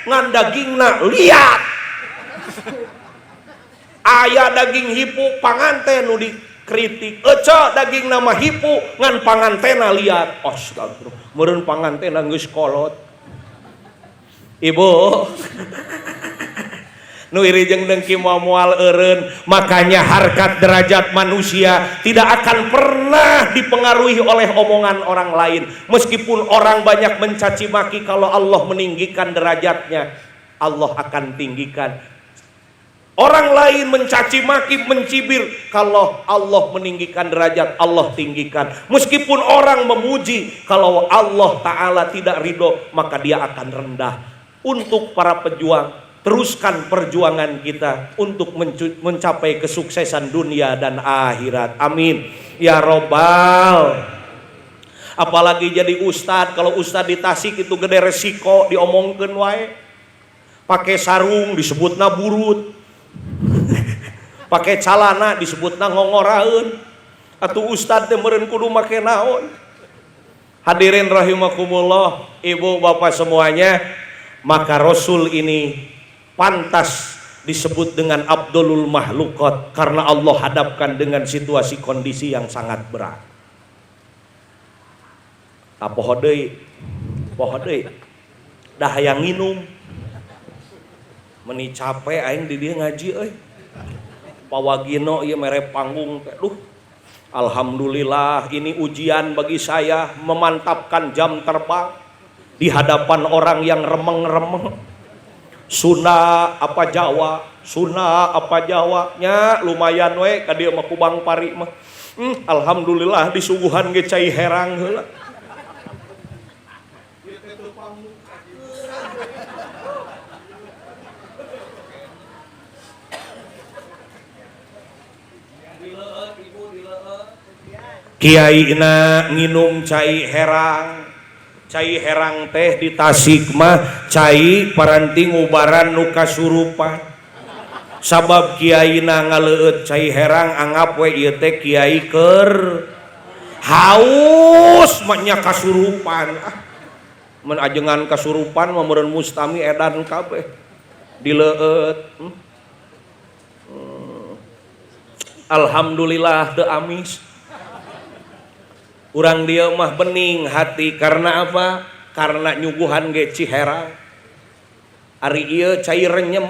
Speaker 1: ngan dagingna liat. Aya daging hipu panganten nu dikritik. Ece dagingna mah hipu ngan pangantena liat. Astagfirullah, meureun pangantena geus kolot. Ibu, nu iri jeung dengki moal eureun. Makanya harkat derajat manusia tidak akan pernah dipengaruhi oleh omongan orang lain. Meskipun orang banyak mencaci maki, kalau Allah meninggikan derajatnya, Allah akan tinggikan. Orang lain mencaci maki, mencibir, kalau Allah meninggikan derajat, Allah tinggikan. Meskipun orang memuji, kalau Allah Ta'ala tidak ridho, maka dia akan rendah. Untuk para pejuang, teruskan perjuangan kita untuk mencapai kesuksesan dunia dan akhirat. Amin ya robbal. Apalagi jadi ustad, kalau ustad di Tasik itu gede resiko diomongkeun wae. Pakai sarung disebutna burut, pakai calana disebutna ngongoraeun. Atuh ustad teh meureun kudu make naon? Hadirin rahimakumullah, ibu bapak semuanya, Maka Rasul ini pantas disebut dengan Abdulul Mahlukat karena Allah hadapkan dengan situasi kondisi yang sangat berat. Poho deui dah hayang nginum meni capek aing di dieu ngaji euy. Pawagino ieu mere panggung teh. Alhamdulillah ini ujian bagi saya memantapkan jam terbang di hadapan orang yang remeng-remeng. Sunda apa Jawa nya lumayan we ka dieu mah ku Bang Pari mah. Alhamdulillah disuguhan ge cai herang heula. Kiaina nginum cai herang teh di Tasik mah cai paranti ngubaran nu kasurupan. Sabab kiaina ngaleueut cai herang anggap we ieu teh kiai keur haus mah nya kasurupan. Mun ajengan kasurupan mah meureun mustami edan kabeh dileueut. Alhamdulillah teu amis. Urang dia mah bening hati karena apa? Karena nyuguhan ge ciherang. Ari ieu cai renyem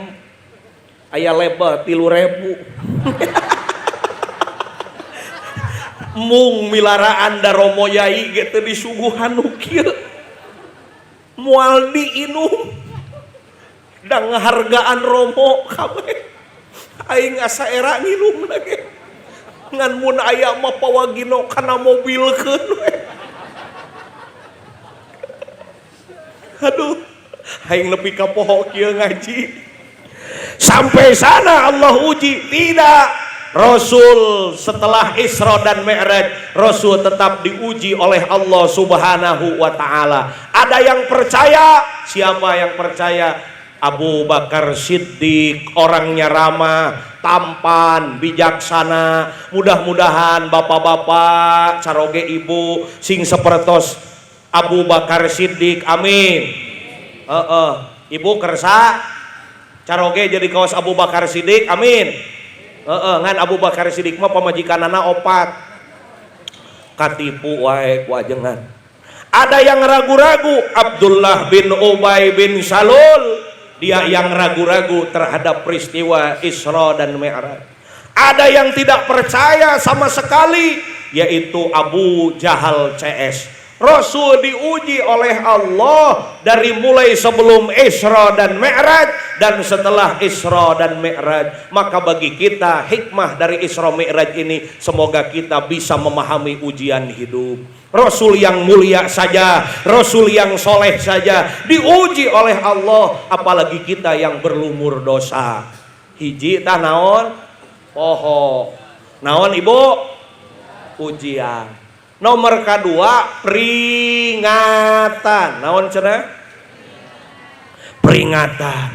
Speaker 1: aya lebah 3.000. Mung milaraan da Romo Yai ge teu disuguhan nu kieu. Moal diinum. Da ngahargaan Romo kabeh. Aing asa era nginum lagi. Ngan mun aya mah pawagino kana mobilkeun we. Aduh, aing nepi ka poho kieu ngaji. Sampai sana Allah uji, tidak. Rasul setelah Isra dan Mi'raj, Rasul tetap diuji oleh Allah Subhanahu wa taala. Ada yang percaya, siapa yang percaya? Abu Bakar Siddiq, orangnya ramah, tampan, bijaksana. Mudah-mudahan bapak-bapak caroge ibu sing sapertos Abu Bakar Siddiq, amin. Ibu kersa caroge jadi kaos Abu Bakar Siddiq, amin. Ngan Abu Bakar Siddiq mah pamajikanana opat. Katipu wae ku ajengan. Ada yang ragu-ragu, Abdullah bin Ubay bin Salul. Dia yang ragu-ragu terhadap peristiwa Isra dan Mi'raj. Ada yang tidak percaya sama sekali, yaitu Abu Jahal CS. Rasul diuji oleh Allah dari mulai sebelum Isra dan Mi'raj dan setelah Isra dan Mi'raj. Maka bagi kita hikmah dari Isra Mi'raj ini, semoga kita bisa memahami ujian hidup. Rasul yang mulia saja, Rasul yang soleh saja diuji oleh Allah, apalagi kita yang berlumur dosa. Hiji tah naon? Poho. Naon ibu? Ujian. Nomor kedua peringatan. Naon cenah? Peringatan.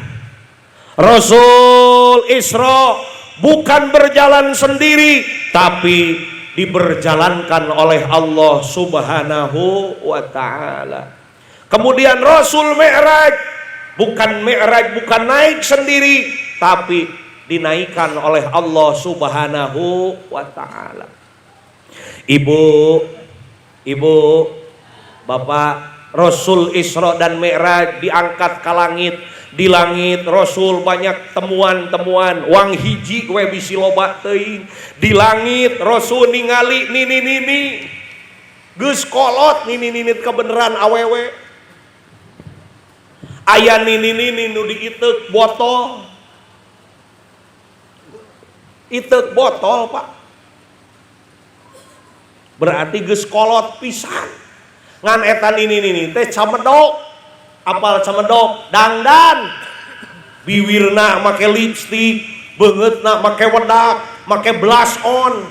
Speaker 1: Rasul Isra bukan berjalan sendiri, tapi diberjalankan oleh Allah Subhanahu wa taala. Kemudian Rasul Mi'raj bukan naik sendiri, tapi dinaikkan oleh Allah Subhanahu wa taala. Ibu, bapak, Rasul Isra dan Mi'raj diangkat ke langit. Di langit Rasul banyak temuan-temuan, wang hiji we bisi loba teuing. Di langit Rasul ningali nini geus kolot nini kebenaran awewe. Aya nini nu diiteuk botol. Iteuk botol, Pak. Berarti geus kolot pisan. Ngan eta nini teh camedok. Apal camedok, dangdan, biwirna make lipstick, beungeutna make wedak, make blush on,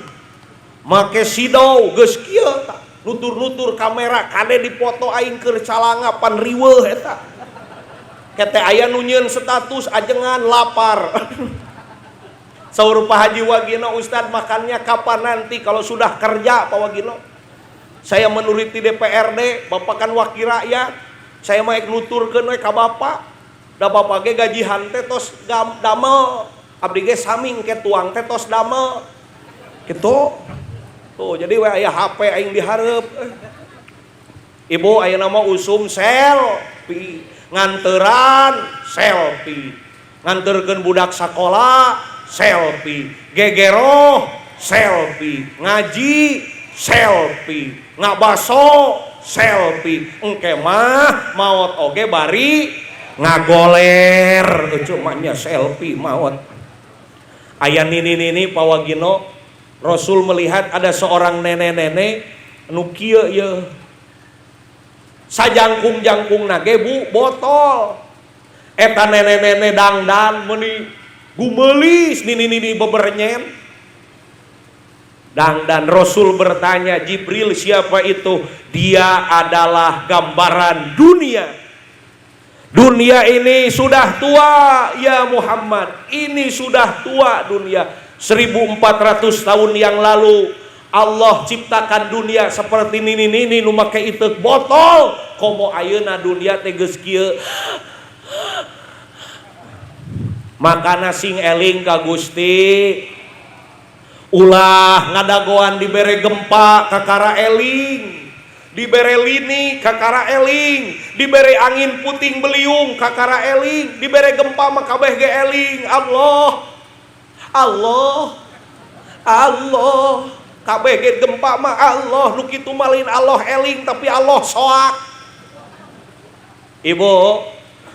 Speaker 1: make sido, geus kieu tah. Nutur-nutur kamera kade dipoto aing keur calanga pan riweuh eta. Kete aya nu nyieun status ajengan lapar. Saur Pak Haji Wagino, Ustad makannya kapan nanti kalau sudah kerja Pak Wagino? Saya menurut di DPRD, Bapak kan wakil rakyat. Saya mau nuturkeun we ka Bapak. Da bapak ge gajihan teh tos damel, abdi ge saming ke tuang teh tos damel. Kitu. Tuh, jadi we aya HP aing dihareup. Ibu aya nama usum selfie, nganteran selfie, nganterkeun budak sakola selfie, gegeroh selfie, ngaji selfie, ngabaso selfie, engke mah maot oge bari ngagoler, cumanya selfie maot. Aya nini pawagino, Rasul melihat ada seorang nenek-nenek nu kieu ye sajangkung-jangkung nage bu botol eta nenek-nenek dangdan meuni gumelis nini beberenyen dangdan. Rasul bertanya, Jibril siapa itu? Dia adalah gambaran dunia. Dunia ini sudah tua ya Muhammad, ini sudah tua dunia. 1400 tahun yang lalu Allah ciptakan dunia seperti nini nu make ieu botol, komo ayeuna dunia teh geus kieu. Makana sing eling ka Gusti, ulah ngadagoan dibere gempa kakara eling, dibere lini kakara eling, dibere angin puting beliung kakara eling, dibere gempa mah kabeh ge eling. Allah kabeh ge gempa mah Allah, nu kitu malin Allah eling tapi Allah soak. Ibu,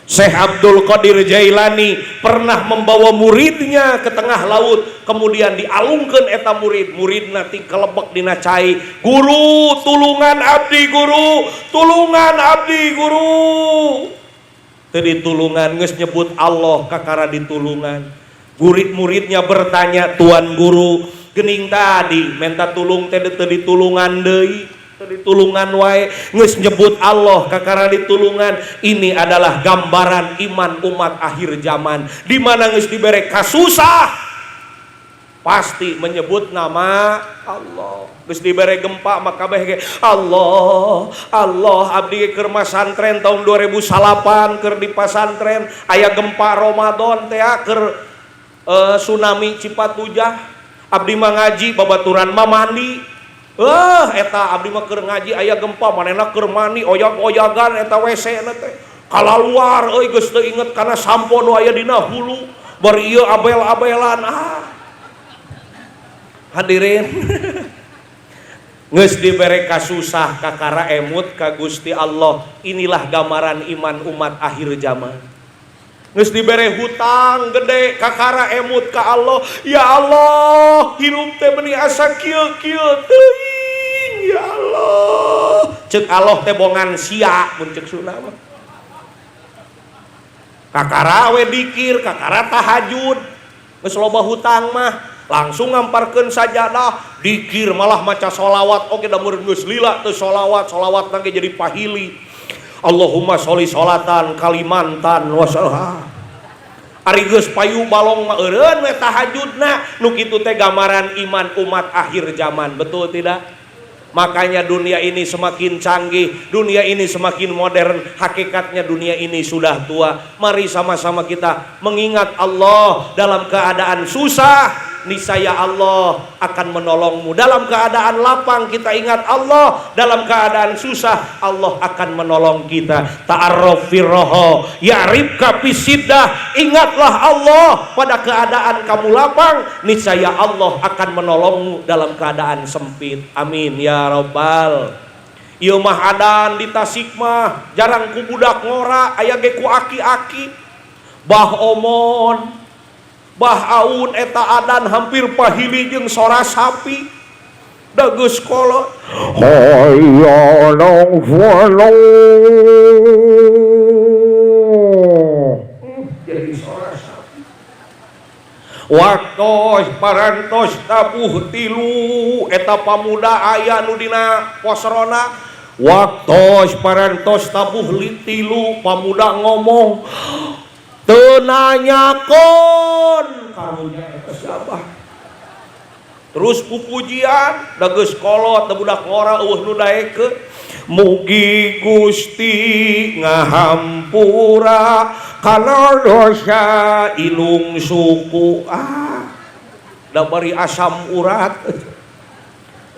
Speaker 1: Syekh Abdul Qadir Jailani pernah membawa muridnya ke tengah laut, kemudian dialungkeun eta muridna ti kelebek dina cai. Guru, tulungan abdi guru, tulungan abdi guru. Teu ditulungan geus nyebut Allah kakara ditulungan. Murid-muridnya bertanya, Tuan Guru, geuning tadi minta tulung teh teu ditulungan deui, teu ditulungan wae, geus nyebut Allah kakara ditulungan. Ini adalah gambaran iman umat akhir zaman, di mana geus dibere kasusah pasti menyebut nama Allah. Geus dibere gempa maka kabeh ge Allah. Abdi ge keur masantren tahun 2008 keur di pasantren aya gempa Ramadan teh keur tsunami Cipatujah, abdi mah ngaji babaturan mah mandi. Eta abdi mah keur ngaji aya gempa manehna keur mandi oyag-oyagan eta WC na teh kalaluar euy geus teu inget kana sampo nu aya dina hulu bari ieu abel-abelan. Hadirin geus dibere kasusah kakara emut ka Gusti Allah. Inilah gambaran iman umat akhir zaman. Geus dibere hutang gede kakara emut ka Allah. Ya Allah, hirup teh benih asa kieu-kieu teuing ya Allah. Ceuk Allah teh bongan sia mun ceuk Sunda mah. Kakara we dikir, kakara tahajud. Geus loba hutang mah langsung ngamparkeun sajadah, dikir malah maca sholawat oge da meureun geus lila teu sholawat ge jadi pahili. Allahumma sholli sholatan kalimantan wasalah. Ari geus payu balong mah eureun we tahajudna. Nu kitu teh gambaran iman umat akhir zaman, betul tidak? Makanya dunia ini semakin canggih, dunia ini semakin modern, hakikatnya dunia ini sudah tua. Mari sama-sama kita mengingat Allah dalam keadaan susah. Niscaya Allah akan menolongmu. Dalam keadaan lapang kita ingat Allah, dalam keadaan susah Allah akan menolong kita. Ta'arraf firraha ya'rifka fisiddah. Ingatlah Allah pada keadaan kamu lapang, niscaya Allah akan menolongmu dalam keadaan sempit. Amin ya rabbal. Ieu mah adan di Tasik mah jarang ku budak ngora, aya ge ku aki-aki. Bah omon, bah aun eta adan hampir pahili jeung sora sapi. Da geus kolot hayya nang falo. Jadi sora sapi. Waktos parantos tabuh tilu eta pamuda aya nu dina posrona. Waktos parantos tabuh tilu pamuda ngomong, tenanyakan karunya eta siapa. Terus pupujian da geus kolot da budak ngora eueuh nu daekeun. mugi Gusti ngahampura kana dosa ilung suku. Da bari asam urat.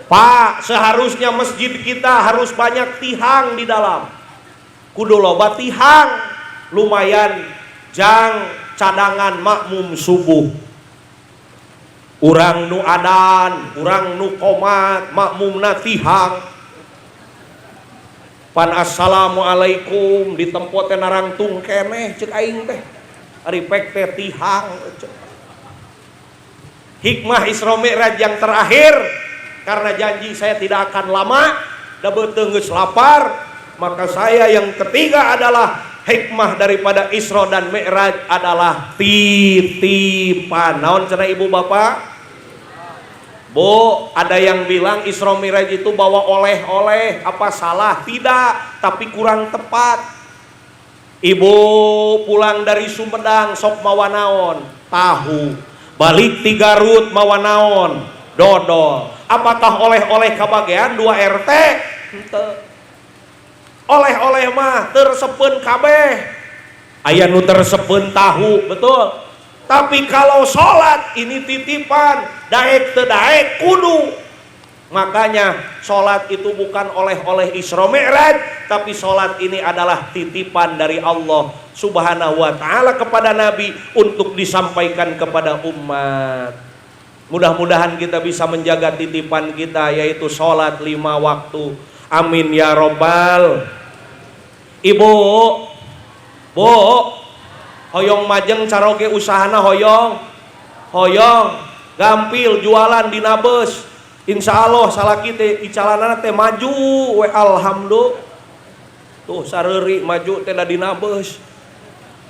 Speaker 1: Pak, seharusnya masjid kita harus banyak tihang di dalam. Kudu loba tihang, lumayan jang cadangan makmum subuh. Urang nu adan, urang nu qomat, makmumna tihang. Pan assalamualaikum di tempat teh narangtung keneh ceuk aing teh. Ari pek teh tihang. Hikmah Isra Mi'raj yang terakhir, karena janji saya tidak akan lama, da beuteung geus lapar, maka saya yang ketiga adalah hikmah daripada Isra dan Mi'raj adalah titipan. Naon cenah ibu bapak? Bu, ada yang bilang Isra Mi'raj itu bawa oleh-oleh, apa salah? Tidak, tapi kurang tepat. Ibu pulang dari Sumedang sok mawa naon? Tahu. Balik ti Garut mawa naon? Dodol. Apakah oleh-oleh kabagean 2 RT? Henteu. Oleh-oleh mah tersepeun kabeh. Aya nu tersepeun tahu, betul. Tapi kalau sholat ini titipan, daek teu daek kudu. Makanya sholat itu bukan oleh-oleh Isra Mi'raj, tapi sholat ini adalah titipan dari Allah Subhanahu wa ta'ala kepada Nabi untuk disampaikan kepada umat. Mudah-mudahan kita bisa menjaga titipan kita, yaitu sholat 5 waktu. Amin ya robbal. Ibu, bu, hoyong majeng caroge usahana hoyong, gampil jualan di Nabes. Insya Allah salaki teh icalanana teh maju, we alhamdulillah. Tuh sareuri maju teh da di Nabes.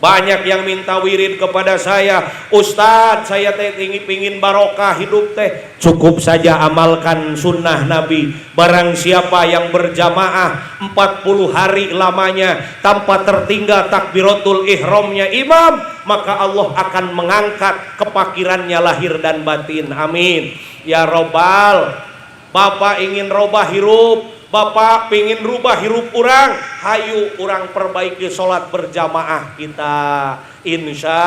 Speaker 1: Banyak yang minta wirid kepada saya, Ustadz saya teh pingin barokah hidup teh. Cukup saja amalkan sunnah Nabi. Barang siapa yang berjamaah 40 hari lamanya tanpa tertinggal takbiratul ihramnya imam, maka Allah akan mengangkat kepakirannya lahir dan batin. Amin ya robbal. Bapak ingin robah hirup, Bapak pingin rubah hirup urang, hayu urang perbaiki sholat berjamaah kita. Insya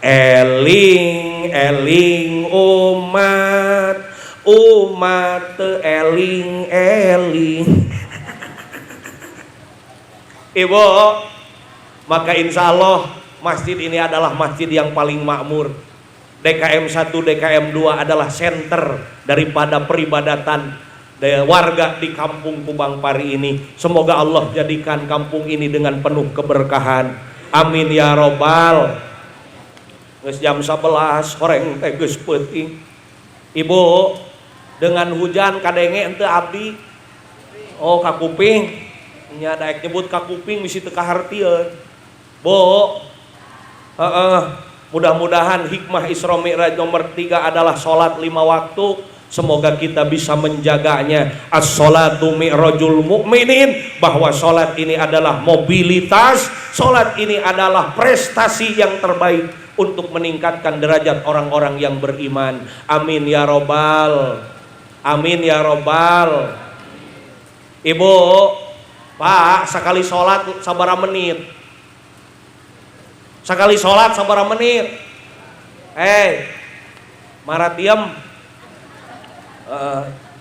Speaker 1: eling umat eling. Ibu, maka insya Allah masjid ini adalah masjid yang paling makmur. DKM 1, DKM 2 adalah center daripada peribadatan warga di kampung Kubang Pari ini. Semoga Allah jadikan kampung ini dengan penuh keberkahan. Amin ya robbal. Geus jam 11 horeng teh geus peuting. Ibu, dengan hujan kadenge henteu abdi. Oh ka kuping. Nya daek nyebut ka kuping misi teu kahartieun. Bu. Mudah-mudahan hikmah Isra Mi'raj nomor 3 adalah sholat 5 waktu. Semoga kita bisa menjaganya. As-sholatu mi'rajul mu'minin, bahwa sholat ini adalah mobilitas, sholat ini adalah prestasi yang terbaik untuk meningkatkan derajat orang-orang yang beriman. Amin ya robbal. Amin ya robbal. Ibu, Pak, sekali sholat sabaraha menit? Sekali sholat sabaraha menit? Maratiam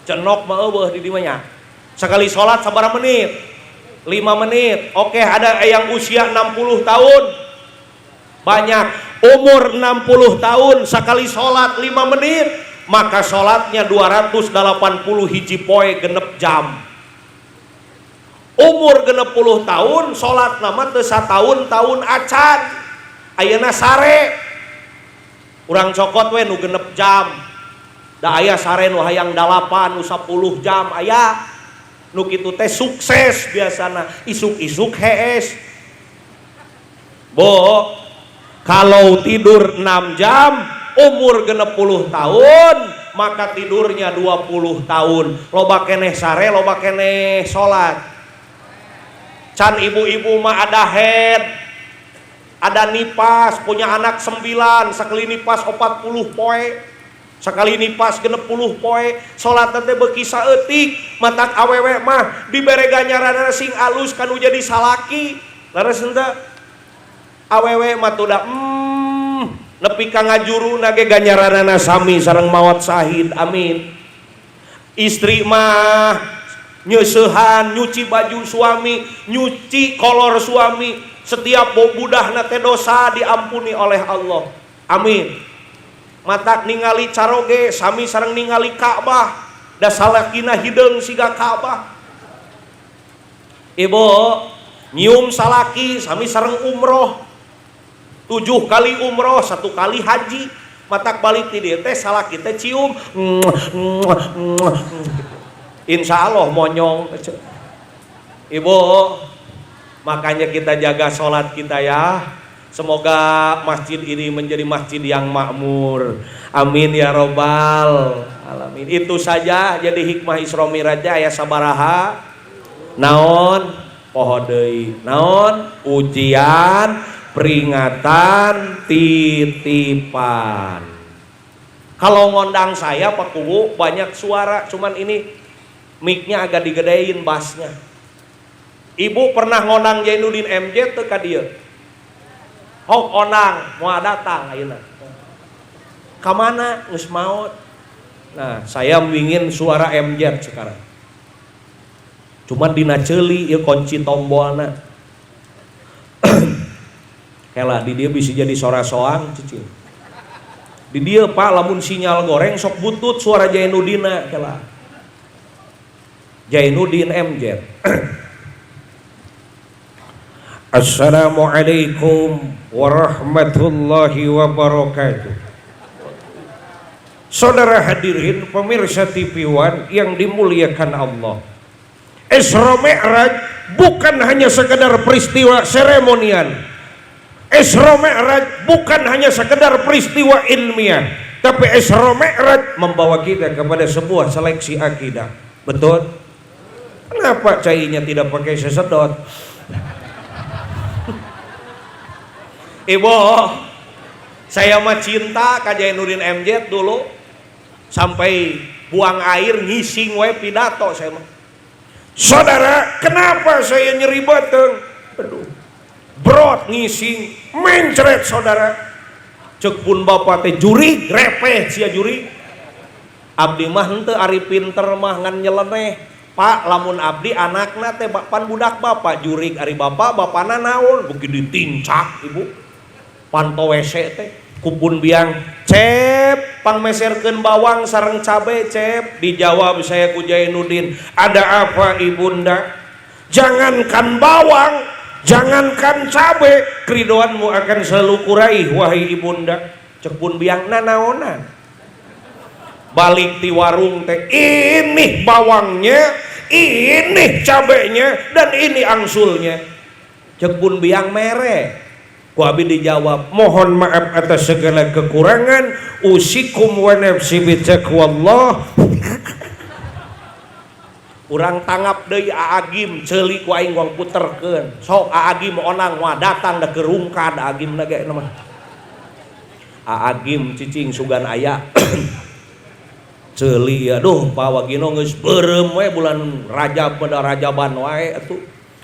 Speaker 1: cenok mah eueuh di dieu nya. Sekali sholat sabaraha menit? 5 menit. Oke, ada yang usia 60 tahun. Banyak. Umur 60 tahun sekali sholat 5 menit, maka sholatnya 280 hiji poe genep jam. Umur genep 10 tahun sholat nama teu satahun-tahun acan. Ayeuna sare. Urang cokot we nu genep jam. Da aya sare nu hayang 8 nu 10 jam aya. Nu kitu teh sukses biasana, isuk-isuk hees. Bo, kalau tidur 6 jam, umur genep 10 tahun, maka tidurnya 20 tahun. Loba keneh sare, loba keneh salat. Can ibu-ibu mah ada head, ada nipas, punya anak 9, sakali nipas 40 poe. Sekali nipas 60 poe salat teh beuki saeutik matak awewe mah dibere ganjaran sing alus kanu jadi salaki leres henteu awewe mah tuda nepi ka ngajuruna ge ganjaranana sami sareng maot syahid amin. Istri mah nyeusehan nyuci baju suami nyuci kolor suami setiap budahna teh dosa diampuni oleh Allah amin. Matak ningali caroge sami sareng ningali Ka'bah da salakina hideung siga Ka'bah. Ibu nyium salaki sami sareng umroh 7 kali umroh 1 kali haji matak balik ti dieu teh salaki teh cium insya Allah monyong. Ibu makanya kita jaga sholat kita ya. Semoga masjid ini menjadi masjid yang makmur. Amin ya robbal alamin. Itu saja jadi hikmah Isra Mi'raj aya sabaraha? Naon? Poho deui. Naon? Ujian, peringatan, titipan. Kalau ngondang saya Pak Kubu banyak suara, cuman ini mic-nya agak digedein bassnya. Ibu pernah ngondang Jainuddin MJ teu ka dieu? Hok onang mau datang ayeuna. Ka mana geus maot. Nah, saya ingin suara MJ sekarang. Cuman dina ceuli ieu kunci tombolna. Kela di dieu bisa jadi suara soang cicing. Di dieu Pak lamun sinyal goreng sok butut suara Jainuddinna kela. Jainuddin MJ. Assalamualaikum warahmatullahi wabarakatuh. Saudara hadirin pemirsa TV One yang dimuliakan Allah, Isra Mi'raj bukan hanya sekedar peristiwa seremonial. Isra Mi'raj bukan hanya sekedar peristiwa ilmiah, tapi Isra Mi'raj membawa kita kepada sebuah seleksi akidah. Betul? Kenapa cainya tidak pakai sesedot? Ibu, saya mah cinta ka Jainuddin MJ dulu sampai buang air ngising we pidato saya mah. Saudara, kenapa saya nyeri batang? Aduh, brot ngising, mencret saudara. Cek pun bapak teh juri, repeh sia juri. Abdi mah henteu ari pinter mah ngan nyeleneh. Pak, lamun abdi anakna teh pan budak bapak jurig ari bapak, bapana naon? Beuki ditincak ibu. Panto WC teh kupun biang cep pangmeserkeun bawang sareng cabe cep. Dijawab saya ku Jainuddin, ada apa ibunda? Jangankan bawang, jangankan cabe, keridoanmu akan selalu kuraih wahai ibunda. Cek pun biang nanaonan. Balik ti warung teh, ini bawangnya, ini cabenya, dan ini angsulnya. Cek pun biang mere. Ku abi dijawab, mohon maaf atas segala kekurangan, usikum wa nafsi bitaqwallah. Urang tangap deui Aagim ceuli ku aing wang puterkeun. Sok Aagim onang moal datang da kerungkad Aagim na ge mah. Aagim cicing sugan aya. Ceuli aduh pawagino geus beureum we bulan Rajab pada Rajaban wae atuh.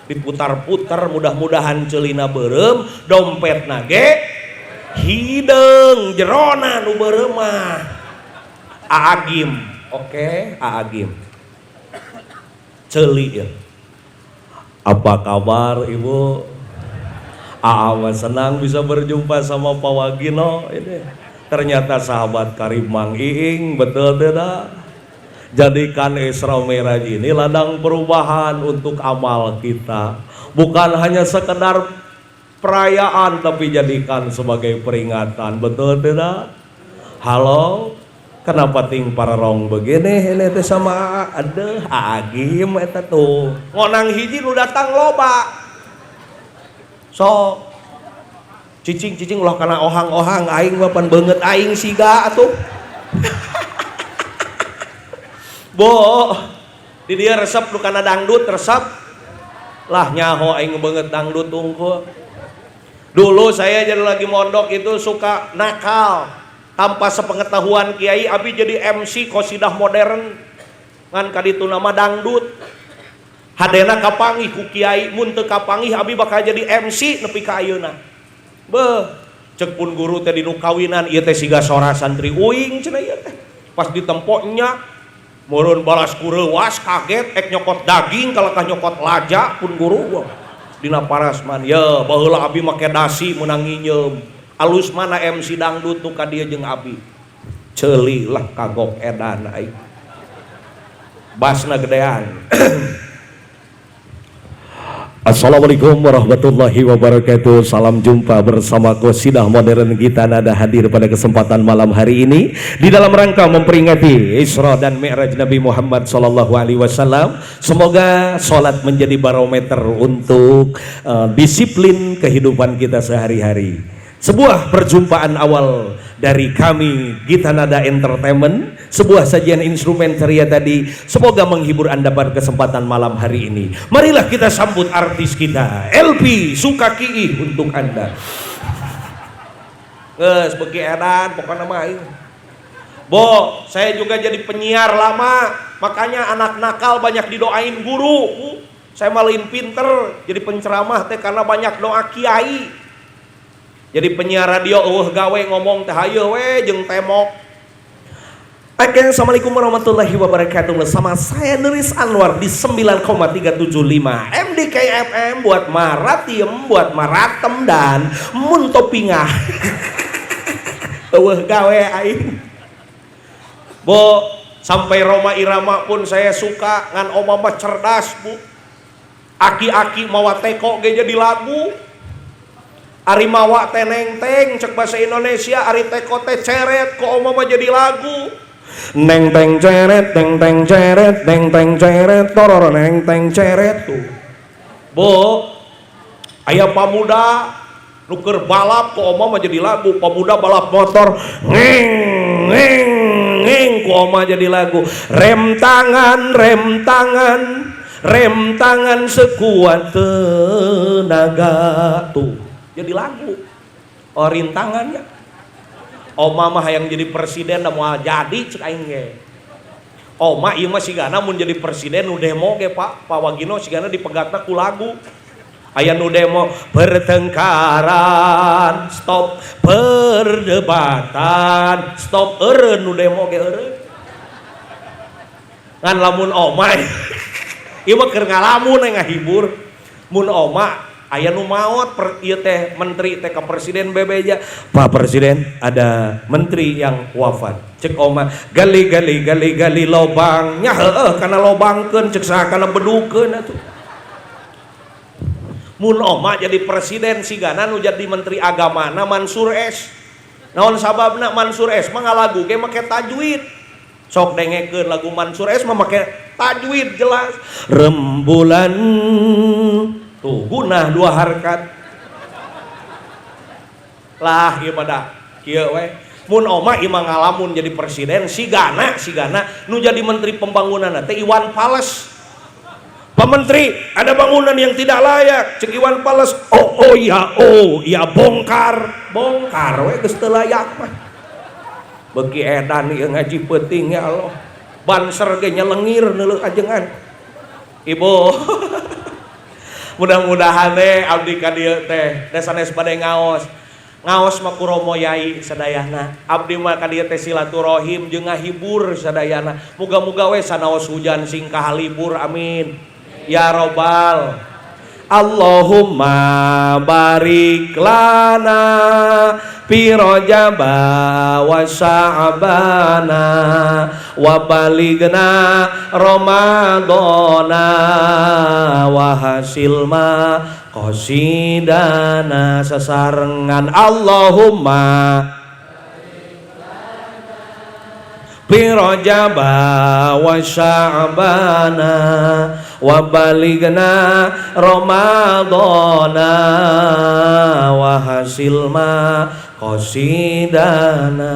Speaker 1: Diputar-putar mudah-mudahan celina beureum dompetna ge hideung jerona nu beureum mah. Aagim, oke, Aagim. Ceuli ya. Apa kabar Ibu? Aa senang bisa berjumpa sama Pak Wagino ini. Ternyata sahabat karib Mang Iing, betul tidak? Jadikan Isra Mi'raj ini ladang perubahan untuk amal kita. Bukan hanya sekedar perayaan, tapi jadikan sebagai peringatan. Betul tidak? Halo? Kenapa ting pararong begini? Ini teh sama ada Aagim eta tuh. Ngonang hiji nu datang loba. So cicing-cicing ulah kana ohang-ohang aing mah pan beungeut aing siga atuh. Bo, di dia resep lu kana dangdut resep lah nyaho aing banget dangdut unggul. Dulu saya jadi lagi mondok itu suka nakal tanpa sepengetahuan kiai abi jadi MC qosidah modern ngan kaditu nama dangdut hadena kapangih ku kiai mun teu kapangih abi bakal jadi MC nepi ka ayeuna beuh cek pun guru teh dinu kawinan ieu teh siga sora santri uing cenah ieu teh pas ditemponya meureun balas kureuwas kaget ek nyokot daging kalakah nyokot laja pun guru dina parasman ya baheula abi make dasi meunang nginyeum alus mana MC dangdut nu ka dieu jeung abi ceuli lah kagok edan ai basna gedean. Assalamualaikum warahmatullahi wabarakatuh. Salam jumpa bersama Qosidah Modern kita nada hadir pada kesempatan malam hari ini di dalam rangka memperingati Isra dan Mi'raj Nabi Muhammad SAW. Semoga sholat menjadi barometer untuk disiplin kehidupan kita sehari-hari. Sebuah perjumpaan awal dari kami Gita Nada Entertainment, sebuah sajian instrumen ceria tadi semoga menghibur Anda pada kesempatan malam hari ini. Marilah kita sambut artis kita LP Sukaki untuk Anda. Sebagai edan pokoknya mah Bo, saya juga jadi penyiar lama, makanya anak nakal banyak didoain guru. Saya malin pinter jadi penceramah teh karena banyak doa kiai. Jadi penyiar radio gawe ngomong teh hayu we jeung temok. Oke, assalamualaikum warahmatullahi wabarakatuh. Bersama saya Nuris Anwar di 9,375 MDK FM buat maratiem, buat maratem dan muntopingah. Gawe aing. Bo, sampai Roma Irama pun saya suka ngan oma mah cerdas, Bu. Aki-aki mawa teko ge jadi lagu. Ari mawa teh neng-teng cek bahasa Indonesia, ari teko teh ceret kok oma mah jadi lagu. Neng teng ceret, teng teng ceret, teng teng ceret, toror neng teng ceret tuh. Bo, aya pamuda nuker balap kok oma mah jadi lagu. Pamuda balap motor, ngeng ngeng ngeng kok oma jadi lagu. Rem tangan, rem tangan, rem tangan sekuat tenaga tuh. Jadi lagu rintangannya oma mah hayang jadi presiden da moal jadi cek aing ge oma ieu mah sigana mun jadi presiden nu demo ge Pak Wagino sigana dipegatna ku lagu aya nu demo pertengkaran stop perdebatan stop eureun nu demo ge eureun ngan lamun oma ieu mah keur ngalamun ngahibur mun oma aya nu maot ieu teh menteri teh ka presiden bebeja Pak Presiden ada menteri yang wafat cek oma gali gali gali gali lobang nya heueuh kana lobangkeun cek saha kana bedukeun atuh mun oma jadi presiden sigana nu jadi menteri agamana Mansur S naon sababna Mansur S mah ngalagu ge make tajwid sok dengekeun lagu Mansur S mah make tajwid jelas rembulan tuh gunah dua harkat lah ieu pada kieu we mun oma ieu mah ngalamun jadi presiden sigana nu jadi menteri pembangunan teh Iwan Fals. Pak Menteri ada bangunan yang tidak layak cek Iwan Fals oh iya bongkar we geus teu layak mah beuki edan ieu ngaji peuting ya Allah banser ge nyelengir neuleuh ajengan Ibu. Mudah-mudahan teh abdi ka dieu teh sanes bade ngaos mah kuromo yai sadayana abdi mah ka dieu teh silaturahim jeung ngahibur sadayana muga-muga we sanaos hujan sing kahalibur amin ya robbal Allahumma barik lana fi Rajaba wa Sya'bana wa balighna Ramadana wa hasilma qasidana sasarengan Allahumma fi Rajaba wa Sya'bana wa balighna Ramadana wa hasilma qasidana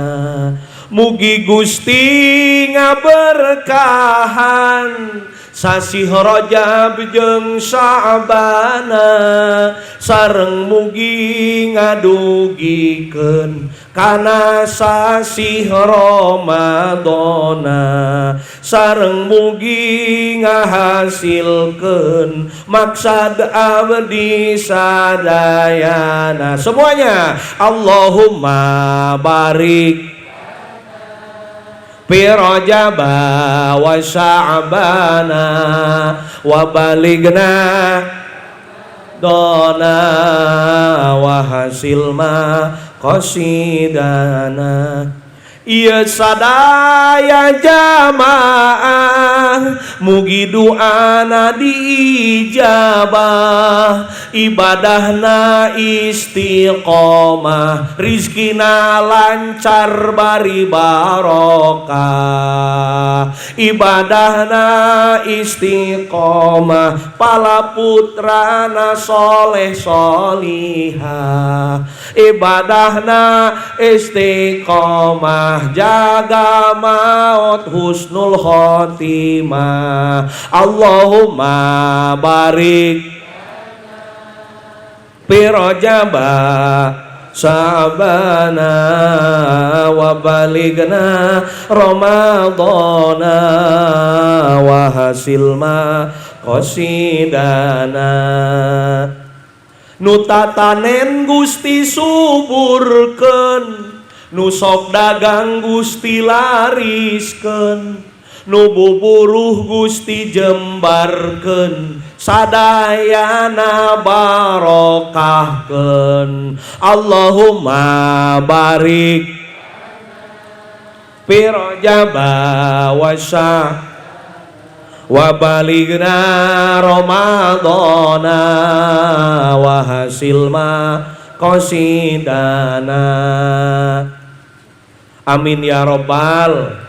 Speaker 1: mugi Gusti ngaberkahan sasi Rajab jeung Sya'bana sareng mugi ngadugikeun kana sasi Ramadana sareng mugi ngahasilkeun maksad abdi sadayana. Semuanya Allahumma barik fi Rajab wa Sya'bana wa balighna dona wa hasil ma qasidana. Ieu sadaya jamaah mugi doana diijabah ibadahna istiqomah rizkina lancar bari barokah ibadahna istiqomah pala putrana soleh solihah ibadahna istiqomah jaga maut husnul khotimah. Allahumma barik fi Rajab Sya'bana wa balighna Ramadana wa hasil ma qasidana. Nu tatanen Gusti suburkeun nu sok dagang Gusti lariskeun nu buburuh Gusti jembarkeun sadayana barokahkeun. Allahumma barik fi Rajab wa balighna Ramadana wa hasil ma qasidana. Amin ya robbal.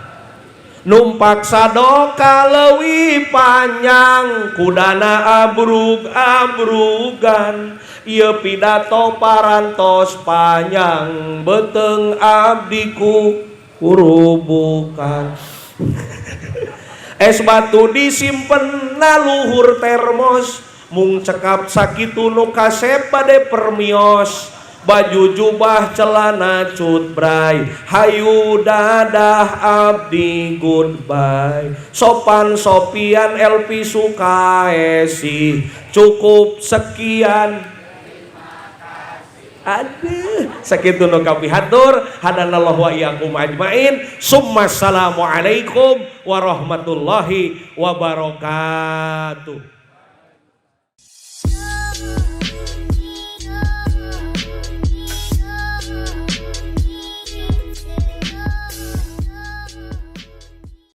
Speaker 1: Numpak sadoka leuwih panjang kudana abrug-abrugan ieu pidato parantos panjang beteung abdiku kurubukan. Es batu disimpen na luhur termos mung cekap sakitu nu kasep bade permios baju jubah celana cutbray hayu dadah abdi goodbye sopan sopian Elvi Sukaesi cukup sekian. Aduh sakitu nu kapihatur hadanallahu wa iyyakum ajmain. Summa assalamualaikum warahmatullahi wabarakatuh.